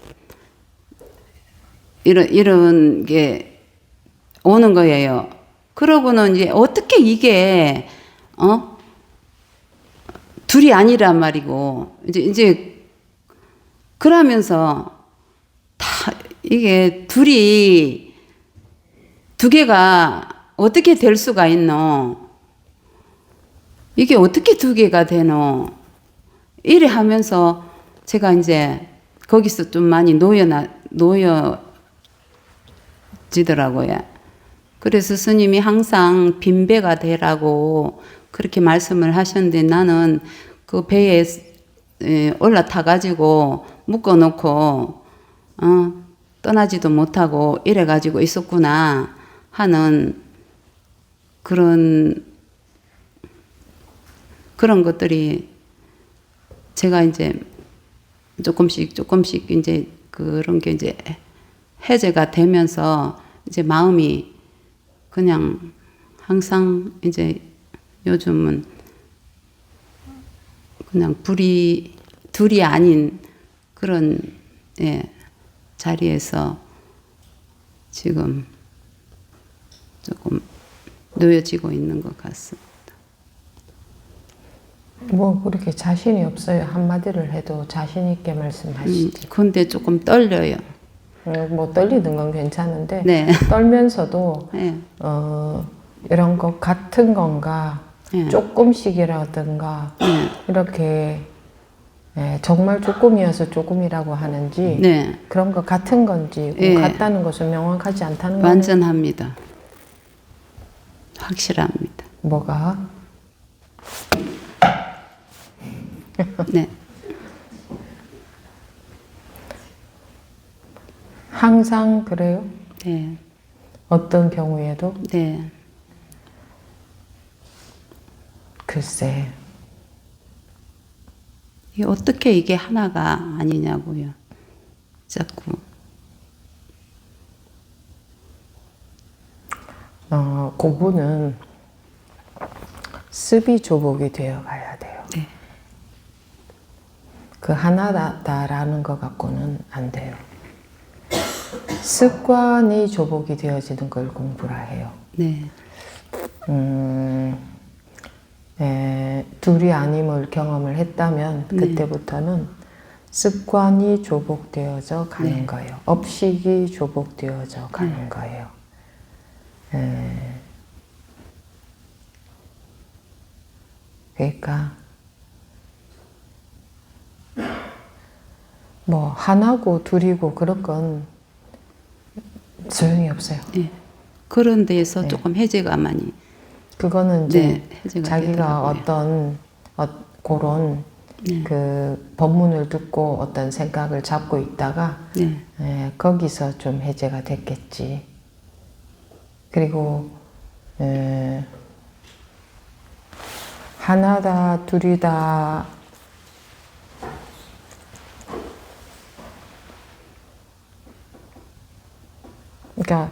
Speaker 4: 이런 게 오는 거예요. 그러고는 이제 어떻게 이게 둘이 아니란 말이고 이제 그러면서 다 이게 둘이 두 개가 어떻게 될 수가 있노? 이게 어떻게 두 개가 되노? 이래 하면서 제가 이제 거기서 좀 많이 놓여지더라고요. 그래서 스님이 항상 빈배가 되라고 그렇게 말씀을 하셨는데 나는 그 배에 올라타가지고 묶어놓고 떠나지도 못하고 이래가지고 있었구나 하는 그런 것들이 제가 이제 조금씩 이제 그런 게 이제 해제가 되면서 이제 마음이 그냥 항상 이제 요즘은 그냥 둘이 아닌 그런 자리에서 지금 조금 놓여지고 있는 것 같습니다.
Speaker 2: 뭐 그렇게 자신이 없어요. 한마디를 해도 자신 있게 말씀하시지.
Speaker 4: 근데 조금 떨려요.
Speaker 2: 뭐 떨리는 건 괜찮은데
Speaker 4: 네.
Speaker 2: 떨면서도
Speaker 4: 네.
Speaker 2: 이런 것 같은 건가
Speaker 4: 네.
Speaker 2: 조금씩이라든가 이렇게 정말 조금이어서 조금이라고 하는지
Speaker 4: 네.
Speaker 2: 그런 거 같은 건지
Speaker 4: 네.
Speaker 2: 같다는 것은 명확하지 않다는 거는
Speaker 4: 완전합니다. 확실합니다.
Speaker 2: 뭐가?
Speaker 4: 네.
Speaker 2: 항상 그래요?
Speaker 4: 네.
Speaker 2: 어떤 경우에도?
Speaker 4: 네.
Speaker 2: 글쎄.
Speaker 4: 어떻게 이게 하나가 아니냐고요. 자꾸.
Speaker 2: 그분은 습이 조복이 되어 가야 돼요.
Speaker 4: 네.
Speaker 2: 그 하나다라는 것 갖고는 안 돼요. 습관이 조복이 되어지는 걸 공부라 해요.
Speaker 4: 네.
Speaker 2: 둘이 아님을 경험을 했다면 그때부터는 습관이 조복되어져 가는 거예요. 업식이 조복되어져 가는 거예요. 그러니까 뭐 하나고 둘이고 그런 건 소용이 없어요.
Speaker 4: 네. 그런 데에서 조금 해제가 많이.
Speaker 2: 그거는 이제
Speaker 4: 해제가
Speaker 2: 자기가
Speaker 4: 되더라고요.
Speaker 2: 어떤 그런 그 법문을 듣고 어떤 생각을 잡고 있다가 거기서 좀 해제가 됐겠지. 그리고 하나다, 둘이다. 그러니까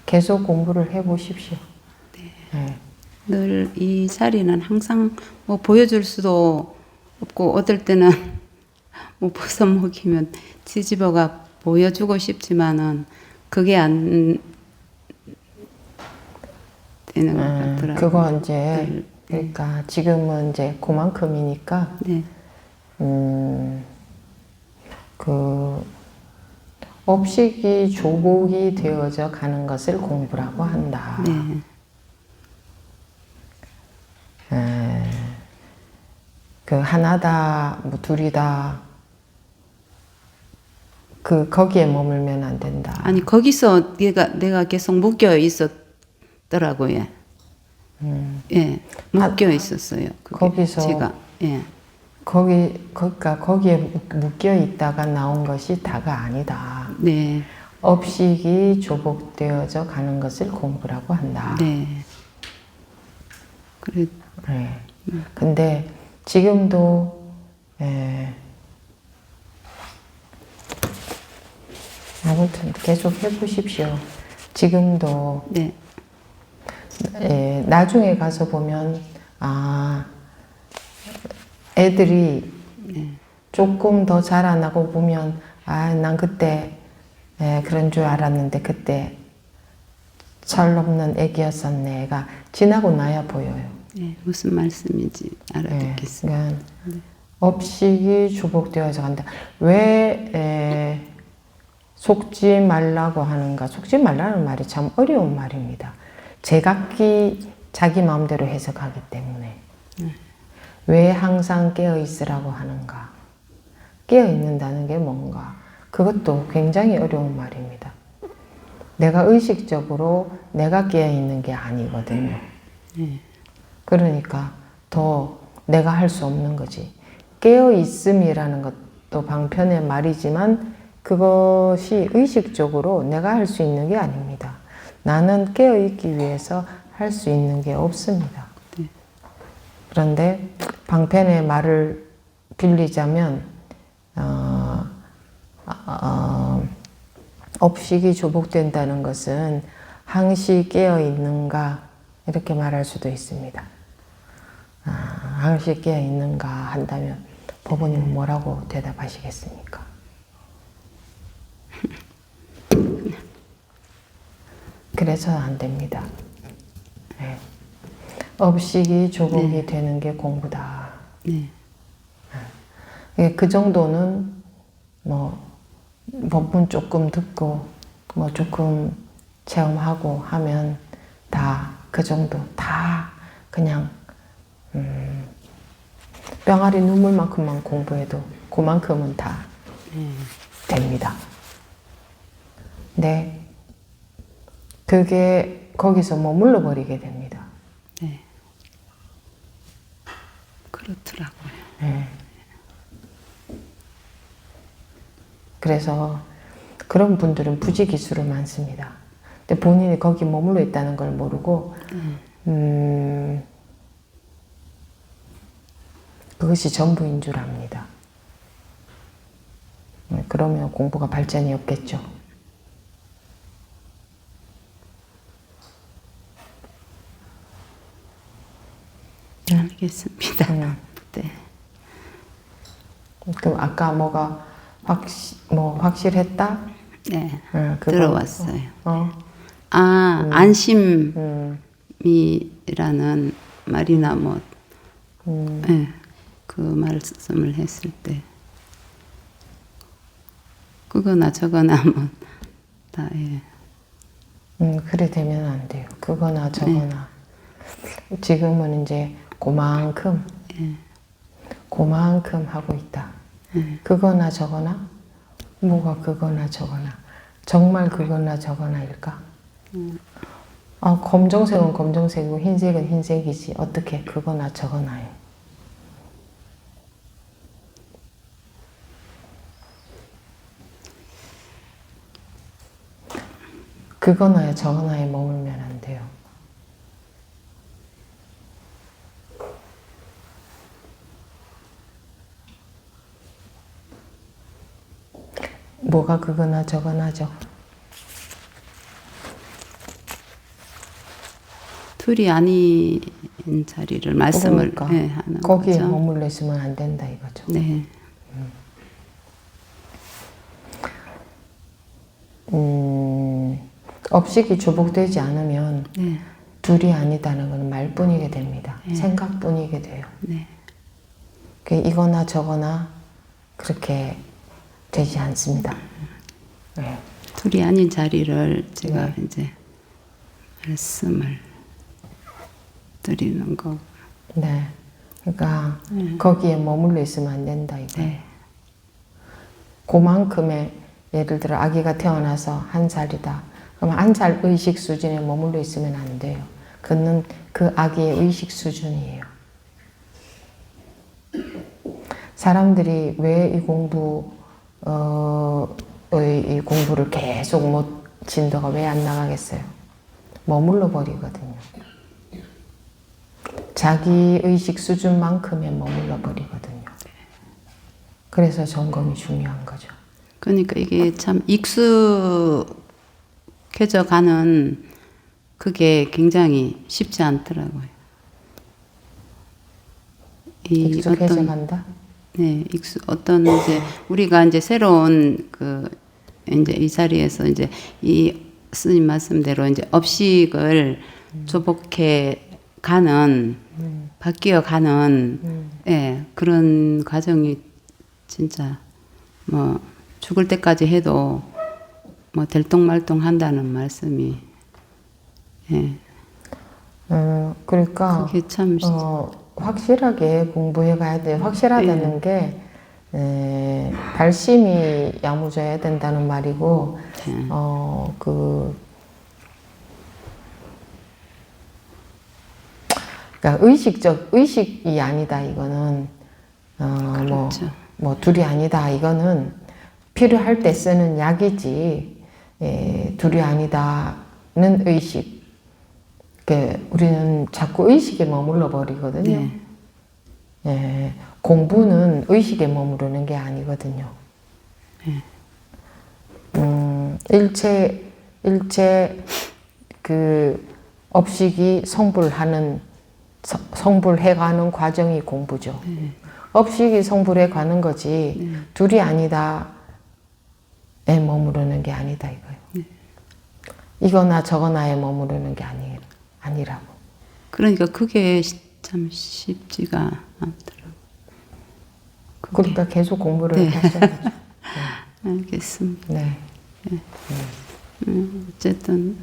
Speaker 2: 계속 공부를 해보십시오. 네.
Speaker 4: 늘 이 자리는 항상 뭐 보여줄 수도 없고 어떨 때는 뭐 버섯 먹이면 뒤집어가 보여주고 싶지만은 그게 안 되는 것 같더라고요.
Speaker 2: 그거 이제 그러니까 지금은 이제 그만큼이니까
Speaker 4: 네,
Speaker 2: 그 업식이 조복이 되어져 가는 것을 공부라고 한다.
Speaker 4: 네,
Speaker 2: 그 하나다, 뭐 둘이다. 그 거기에 머물면 안 된다.
Speaker 4: 아니 거기서 내가 계속 묶여 있었더라고요. 예, 묶여 있었어요. 그게
Speaker 2: 거기서
Speaker 4: 제가 예,
Speaker 2: 그러니까 거기에 묶여 있다가 나온 것이 다가 아니다.
Speaker 4: 네,
Speaker 2: 업식이 조복되어져 가는 것을 공부라고 한다.
Speaker 4: 네. 그래,
Speaker 2: 네. 근데 지금도 아무튼 계속 해보십시오. 지금도
Speaker 4: 네,
Speaker 2: 나중에 가서 보면 애들이 조금 더 자라나고 보면 난 그때 그런 줄 알았는데 그때 철없는 애기였었네가 지나고 나야 보여요.
Speaker 4: 네. 무슨 말씀인지 알아듣겠습니다.
Speaker 2: 그러니까 업식이 조복되어져 간다. 왜 속지 말라고 하는가? 속지 말라는 말이 참 어려운 말입니다. 제각기 자기 마음대로 해석하기 때문에 왜 항상 깨어 있으라고 하는가? 깨어 있는다는 게 뭔가? 그것도 굉장히 어려운 말입니다. 내가 의식적으로 내가 깨어 있는 게 아니거든요. 그러니까 더 내가 할 수 없는 거지. 깨어 있음이라는 것도 방편의 말이지만 그것이 의식적으로 내가 할 수 있는 게 아닙니다. 나는 깨어 있기 위해서 할 수 있는 게 없습니다. 그런데 방편의 말을 빌리자면 업식이 조복된다는 것은 항시 깨어 있는가 이렇게 말할 수도 있습니다. 항시 깨어 있는가 한다면 법원님은 뭐라고 대답하시겠습니까? 그래서 안 됩니다. 네. 업식이 조복이 되는 게 공부다.
Speaker 4: 네,
Speaker 2: 그 정도는 뭐 법문 조금 듣고 뭐 조금 체험하고 하면 다 그 정도 다 그냥 병아리 눈물만큼만 공부해도 그만큼은 다 됩니다. 네, 그게 거기서 머물러 버리게 됩니다.
Speaker 4: 네. 그렇더라고요.
Speaker 2: 네. 그래서 그런 분들은 부지기수로 많습니다. 근데 본인이 거기 머물러 있다는 걸 모르고 그것이 전부인 줄 압니다. 그러면 공부가 발전이 없겠죠.
Speaker 4: 알겠습니다. 네.
Speaker 2: 그럼 아까 뭐가 확실했다?
Speaker 4: 네,
Speaker 2: 그거,
Speaker 4: 들어왔어요.
Speaker 2: 음.
Speaker 4: 안심이라는 말이나 뭐, 네, 그 말씀을 했을 때, 그거나 저거나 뭐, 다, 예.
Speaker 2: 그래 되면 안 돼요. 그거나 저거나. 지금은 이제 그만큼 하고 있다. 그거나 저거나? 뭐가 그거나 저거나? 정말 그거나 저거나일까? 검정색은 검정색이고 흰색은 흰색이지. 어떻게 그거나 저거나요? 그거나 저거나에 머물면 안 돼요. 뭐가 그거나 저거나죠?
Speaker 4: 둘이 아닌 자리를 말씀을
Speaker 2: 그러니까
Speaker 4: 네, 하는
Speaker 2: 거기에
Speaker 4: 거죠.
Speaker 2: 머물러 있으면 안 된다 이거죠.
Speaker 4: 네.
Speaker 2: 업식이 주복되지 않으면
Speaker 4: 네.
Speaker 2: 둘이 아니다는 건 말뿐이게 됩니다.
Speaker 4: 네.
Speaker 2: 생각뿐이게 돼요.
Speaker 4: 네.
Speaker 2: 이거나 저거나 그렇게 되지 않습니다. 네.
Speaker 4: 둘이 아닌 자리를 제가
Speaker 2: 네.
Speaker 4: 이제 말씀을 드리는 거.
Speaker 2: 네. 그러니까 거기에 머물러 있으면 안 된다 이거예요.
Speaker 4: 네.
Speaker 2: 그만큼의 예를 들어 아기가 태어나서 1살이다. 그럼 1살 의식 수준에 머물러 있으면 안 돼요. 그는 그 아기의 의식 수준이에요. 사람들이 왜 이 이 공부를 계속 못 진도가 왜 안 나가겠어요? 머물러 버리거든요. 자기 의식 수준만큼에 머물러 버리거든요. 그래서 점검이 중요한 거죠.
Speaker 4: 그러니까 이게 참 익숙해져 가는 그게 굉장히 쉽지 않더라고요.
Speaker 2: 익숙해져 간다?
Speaker 4: 네, 어떤 이제 우리가 이제 새로운 그 이제 이 자리에서 이제 이 스님 말씀대로 이제 업식을 조복해 가는 바뀌어 가는 예, 그런 과정이 진짜 뭐 죽을 때까지 해도 뭐 들똥말똥 한다는 말씀이 예.
Speaker 2: 그러니까
Speaker 4: 그게 참
Speaker 2: 확실하게 공부해 가야 돼요. 확실하다는 게 발심이 야무져야 된다는 말이고 그러니까 의식이 아니다 이거는
Speaker 4: 그렇죠.
Speaker 2: 뭐 둘이 아니다 이거는 필요할 때 쓰는 약이지 둘이 아니다는 의식. 우리는 자꾸 의식에 머물러 버리거든요.
Speaker 4: 네.
Speaker 2: 공부는 의식에 머무르는 게 아니거든요. 일체 그 업식이 성불해가는 과정이 공부죠. 업식이 성불해 가는 거지 둘이 아니다에 머무르는 게 아니다 이거예요. 이거나 저거나에 머무르는 게 아니라고.
Speaker 4: 그러니까 그게 참 쉽지가 않더라고요.
Speaker 2: 그러니까 계속 공부를
Speaker 4: 네.
Speaker 2: 하셔야죠.
Speaker 4: 알겠습니다.
Speaker 2: 네.
Speaker 4: 어쨌든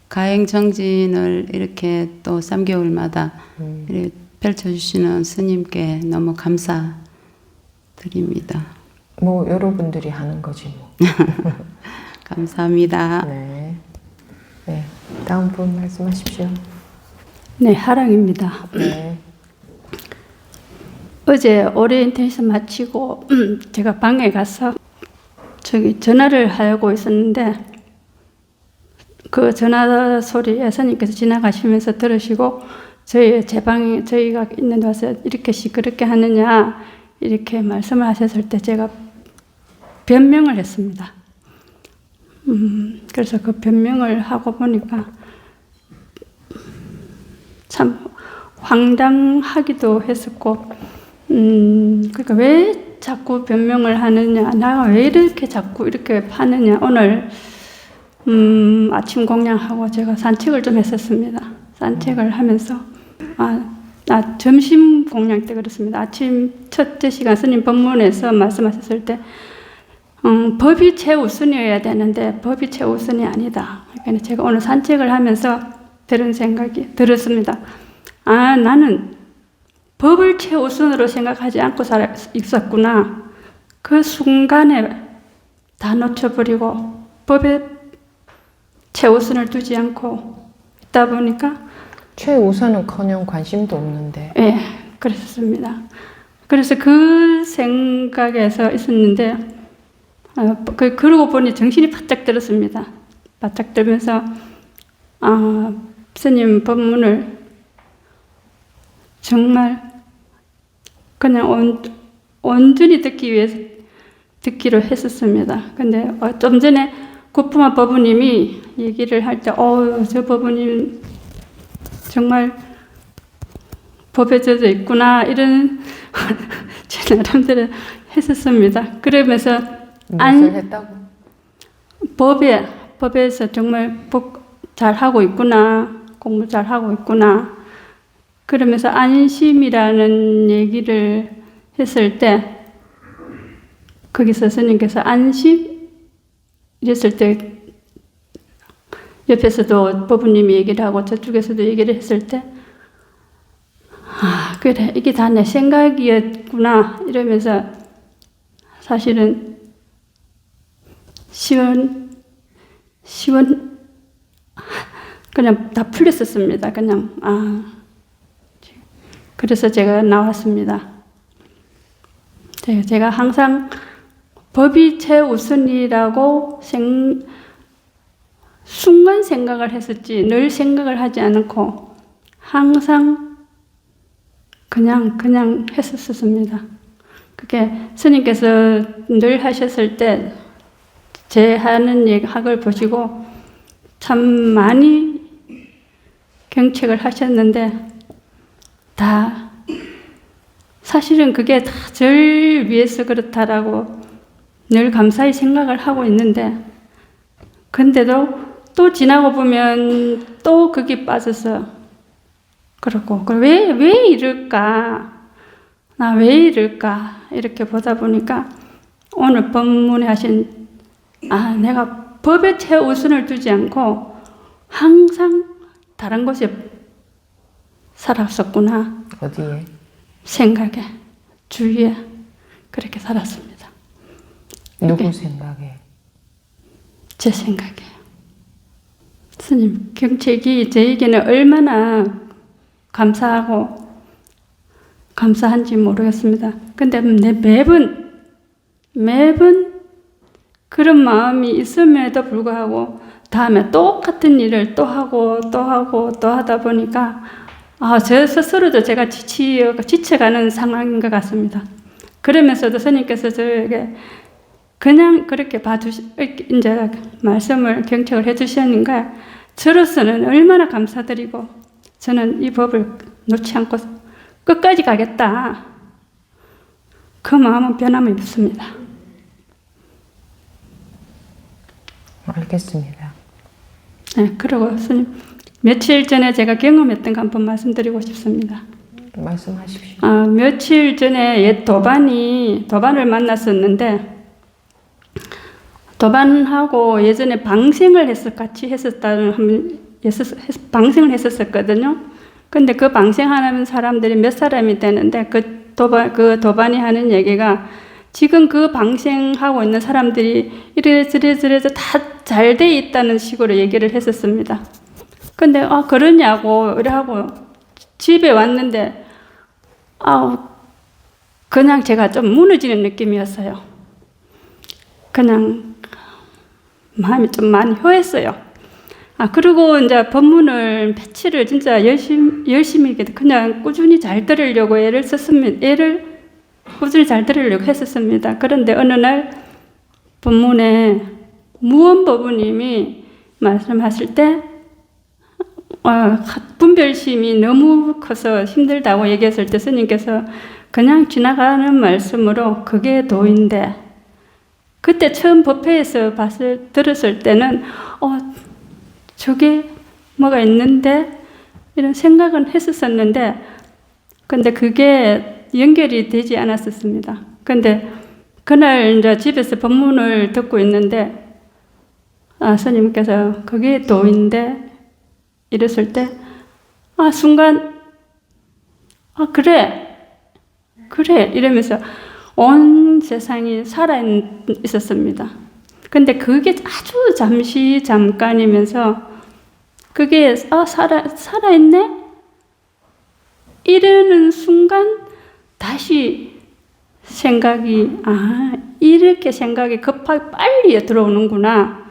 Speaker 4: 가행정진을 이렇게 또 3개월마다 이렇게 펼쳐주시는 스님께 너무 감사드립니다.
Speaker 2: 뭐 여러분들이 하는 거지 뭐.
Speaker 4: 감사합니다.
Speaker 2: 네. 네. 다음 분 말씀하십시오.
Speaker 5: 네, 하랑입니다.
Speaker 2: 네.
Speaker 5: 어제 오리엔테이션 마치고 제가 방에 가서 전화를 하고 있었는데 그 전화 소리 예수님께서 지나가시면서 들으시고 제 방에 저희가 있는 데 와서 이렇게 시끄럽게 하느냐 이렇게 말씀을 하셨을 때 제가 변명을 했습니다. 그래서 그 변명을 하고 보니까 참 황당하기도 했었고, 그러니까 왜 자꾸 변명을 하느냐, 나가 왜 이렇게 자꾸 이렇게 하느냐. 오늘 아침 공양하고 제가 산책을 좀 했었습니다. 산책을 하면서 점심 공양 때 그렇습니다. 아침 첫째 시간 스님 법문에서 말씀하셨을 때 법이 최우선이어야 되는데 법이 최우선이 아니다. 그러니까 제가 오늘 산책을 하면서 들은 생각이 들었습니다. 나는 법을 최우선으로 생각하지 않고 있었구나. 그 순간에 다 놓쳐버리고 법에 최우선을 두지 않고 있다 보니까
Speaker 2: 최우선은커녕 관심도 없는데.
Speaker 5: 예, 그랬습니다. 그래서 그 생각에서 있었는데 그러고 보니 정신이 바짝 들었습니다. 바짝 들면서 스님 법문을 정말 그냥 온전히 듣기 위해서 듣기로 했었습니다. 근데 좀 전에 구품화 법부님이 얘기를 할 때, 저 법부님 정말 법에 젖어 있구나, 이런 제 나름대로 했었습니다. 그러면서
Speaker 2: 무엇을 했다고?
Speaker 5: 법에서 정말 잘하고 있구나, 공부 잘하고 있구나. 그러면서 안심이라는 얘기를 했을 때, 거기서 스님께서 안심? 이랬을 때, 옆에서도 법부님이 얘기를 하고 저쪽에서도 얘기를 했을 때, 그래, 이게 다 내 생각이었구나, 이러면서 사실은 그냥 다 풀렸었습니다. 그냥, 그래서 제가 나왔습니다. 제가 항상 법이 최우선이라고 순간 생각을 했었지, 늘 생각을 하지 않고 항상 그냥 했었습니다. 그게 스님께서 늘 하셨을 때 제 하는 학을 보시고 참 많이 경책을 하셨는데, 다 사실은 그게 다 절 위해서 그렇다라고 늘 감사히 생각을 하고 있는데, 근데도 또 지나고 보면 또 거기 빠져서 그렇고, 왜 이럴까? 나 왜 이럴까? 이렇게 보다 보니까 오늘 법문에 하신 내가 법에 최우선을 두지 않고 항상 다른 곳에 살았었구나.
Speaker 2: 어디에?
Speaker 5: 생각에, 주위에 그렇게 살았습니다.
Speaker 2: 누구 생각에?
Speaker 5: 제 생각이에요. 스님 경책이 저에게는 얼마나 감사한지 모르겠습니다. 근데 매번 그런 마음이 있음에도 불구하고 다음에 똑같은 일을 또 하고 또 하다 보니까 저 스스로도 제가 지쳐가는 상황인 것 같습니다. 그러면서도 스님께서 저에게 그냥 그렇게 이제 말씀을 경책을 해주셨는가, 저로서는 얼마나 감사드리고, 저는 이 법을 놓지 않고 끝까지 가겠다, 그 마음은 변함이 없습니다.
Speaker 2: 알겠습니다.
Speaker 5: 네, 그리고 스님, 며칠 전에 제가 경험했던 거 한번 말씀드리고 싶습니다.
Speaker 2: 말씀하십시오.
Speaker 5: 며칠 전에 옛 도반을 만났었는데, 도반하고 예전에 방생을 방생을 했었거든요. 근데 그 방생하는 사람들이 몇 사람이 되는데, 그 도반이 하는 얘기가, 지금 그 방생하고 있는 사람들이 이래저래 다 잘 돼 있다는 식으로 얘기를 했었습니다. 근데 그러냐고 이래하고 집에 왔는데 그냥 제가 좀 무너지는 느낌이었어요. 그냥 마음이 좀 많이 허했어요. 그리고 이제 법문을 며칠을 진짜 열심히 그냥 꾸준히 잘 들으려고 애를 꾸준히 잘 들으려고 했었습니다. 그런데 어느 날 법문에 무언법부님이 말씀하실 때 분별심이 너무 커서 힘들다고 얘기했을 때 스님께서 그냥 지나가는 말씀으로 그게 도인데, 그때 처음 법회에서 들었을 때는 저게 뭐가 있는데 이런 생각은 했었었는데, 근데 그게 연결이 되지 않았었습니다. 근데 그날 이제 집에서 법문을 듣고 있는데 스님께서 그게 도인데 이랬을 때 순간 그래 이러면서 온 세상이 살아 있었습니다. 근데 그게 아주 잠깐이면서 그게 살아있네? 이러는 순간 다시 생각이 이렇게 생각이 급하게 빨리 들어오는구나.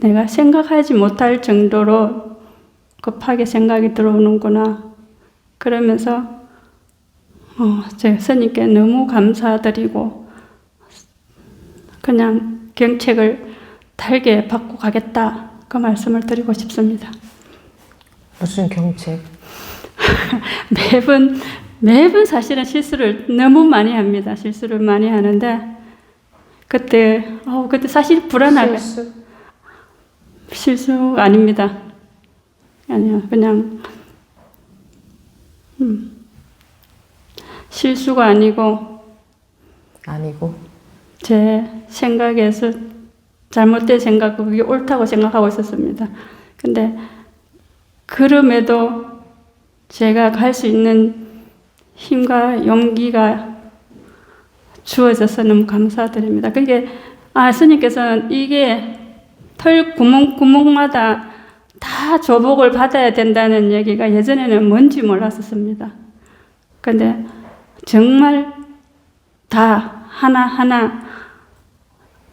Speaker 5: 내가 생각하지 못할 정도로 급하게 생각이 들어오는구나. 그러면서 제가 스님께 너무 감사드리고 그냥 경책을 달게 받고 가겠다. 그 말씀을 드리고 싶습니다.
Speaker 2: 무슨 경책?
Speaker 5: 매번 사실은 실수를 너무 많이 합니다. 실수를 많이 하는데 그때 사실 불안하게 실수 아닙니다. 아니요, 그냥 실수가 아니고 제 생각에서 잘못된 생각, 그게 옳다고 생각하고 있었습니다. 근데 그럼에도 제가 갈 수 있는 힘과 용기가 주어져서 너무 감사드립니다. 그게 스님께서는 이게 털 구멍마다 다 조복을 받아야 된다는 얘기가 예전에는 뭔지 몰랐었습니다. 근데 정말 다 하나하나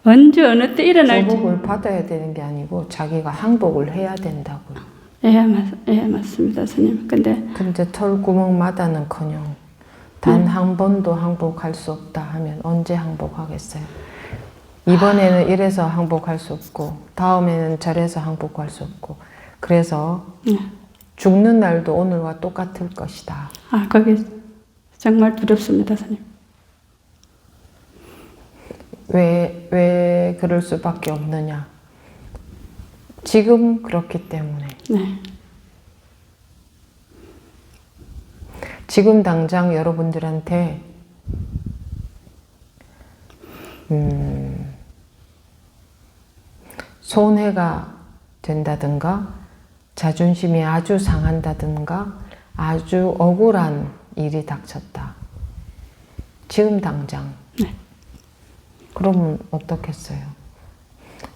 Speaker 5: 언제 어느 때 일어날지
Speaker 2: 조복을 받아야 되는 게 아니고 자기가 항복을 해야 된다고요.
Speaker 5: 예, 맞습니다, 스님. 근데
Speaker 2: 털 구멍마다는커녕 단 한 번도 항복할 수 없다 하면 언제 항복하겠어요? 이번에는 이래서 항복할 수 없고 다음에는 저래서 항복할 수 없고 그래서 죽는 날도 오늘과 똑같을 것이다.
Speaker 5: 그게 정말 두렵습니다, 스님.
Speaker 2: 왜 그럴 수밖에 없느냐? 지금 그렇기 때문에.
Speaker 5: 네.
Speaker 2: 지금 당장 여러분들한테 손해가 된다든가 자존심이 아주 상한다든가 아주 억울한 일이 닥쳤다. 지금 당장.
Speaker 5: 네.
Speaker 2: 그러면 어떻겠어요?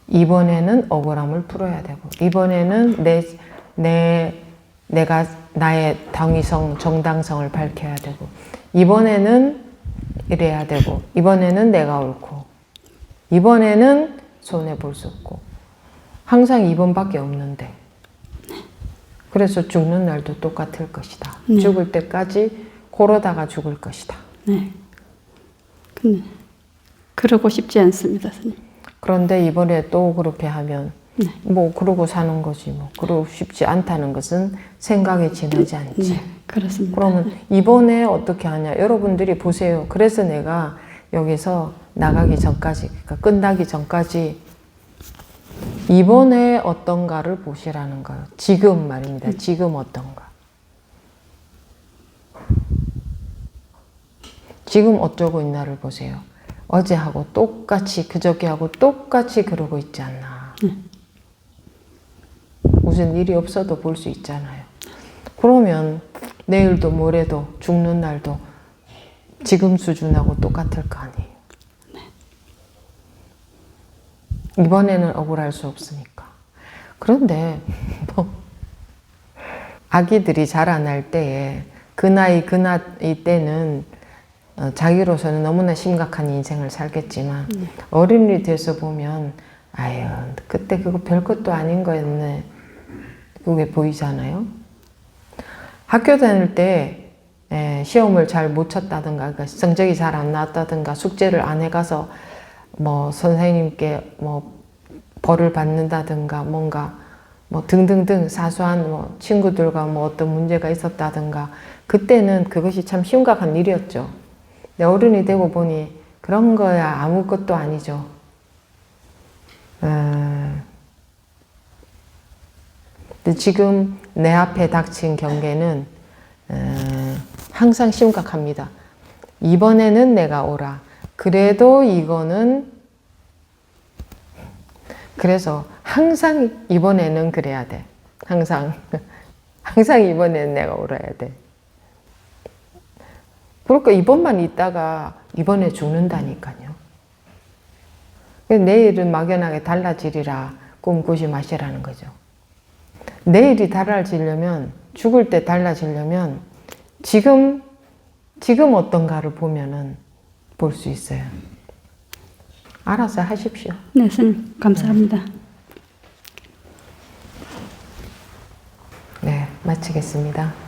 Speaker 2: 이번에는 억울함을 풀어야 되고 이번에는 내가 나의 당위성, 정당성을 밝혀야 되고 이번에는 이래야 되고 이번에는 내가 옳고 이번에는 손해볼 수 없고 항상 이번밖에 없는데 그래서 죽는 날도 똑같을 것이다.
Speaker 5: 네.
Speaker 2: 죽을 때까지 고르다가 죽을 것이다.
Speaker 5: 네. 근데 그러고 싶지 않습니다, 스님.
Speaker 2: 그런데 이번에 또 그렇게 하면
Speaker 5: 네.
Speaker 2: 그러고 사는 거지 그러고 싶지 않다는 것은 생각에 지나지 않지.
Speaker 5: 네, 그렇습니다.
Speaker 2: 그러면 이번에 어떻게 하냐? 여러분들이 보세요. 그래서 내가 여기서 나가기 전까지, 그러니까 끝나기 전까지 이번에 어떤가를 보시라는 거예요. 지금 말입니다. 지금 어떤가. 지금 어쩌고 있나를 보세요. 어제하고 똑같이 그저께하고 똑같이 그러고 있지 않나. 무슨 일이 없어도 볼 수 있잖아요. 그러면 내일도 모레도 죽는 날도 지금 수준하고 똑같을 거 아니에요. 이번에는 억울할 수 없으니까. 그런데 아기들이 자라날 때에 그 나이 때는 자기로서는 너무나 심각한 인생을 살겠지만 어른이 돼서 보면 아유 그때 그거 별것도 아닌 거였네. 그게 보이잖아요. 학교 다닐 때 시험을 잘 못 쳤다든가 그러니까 성적이 잘 안 나왔다든가 숙제를 안 해가서 선생님께 벌을 받는다든가 뭔가 등등등 사소한 친구들과 어떤 문제가 있었다든가 그때는 그것이 참 심각한 일이었죠. 근데 어른이 되고 보니 그런 거야 아무것도 아니죠. 근데 지금 내 앞에 닥친 경계는 항상 심각합니다. 이번에는 내가 오라. 그래도 이거는 그래서 항상 이번에는 그래야 돼. 항상 이번에는 내가 오라야 돼. 그러니까 이번만 있다가 이번에 죽는다니까요. 내일은 막연하게 달라지리라 꿈꾸지 마시라는 거죠. 내일이 달라지려면 죽을 때 달라지려면 지금 어떤가를 보면은 볼 수 있어요. 알아서 하십시오.
Speaker 5: 네, 스님 감사합니다.
Speaker 2: 마치겠습니다.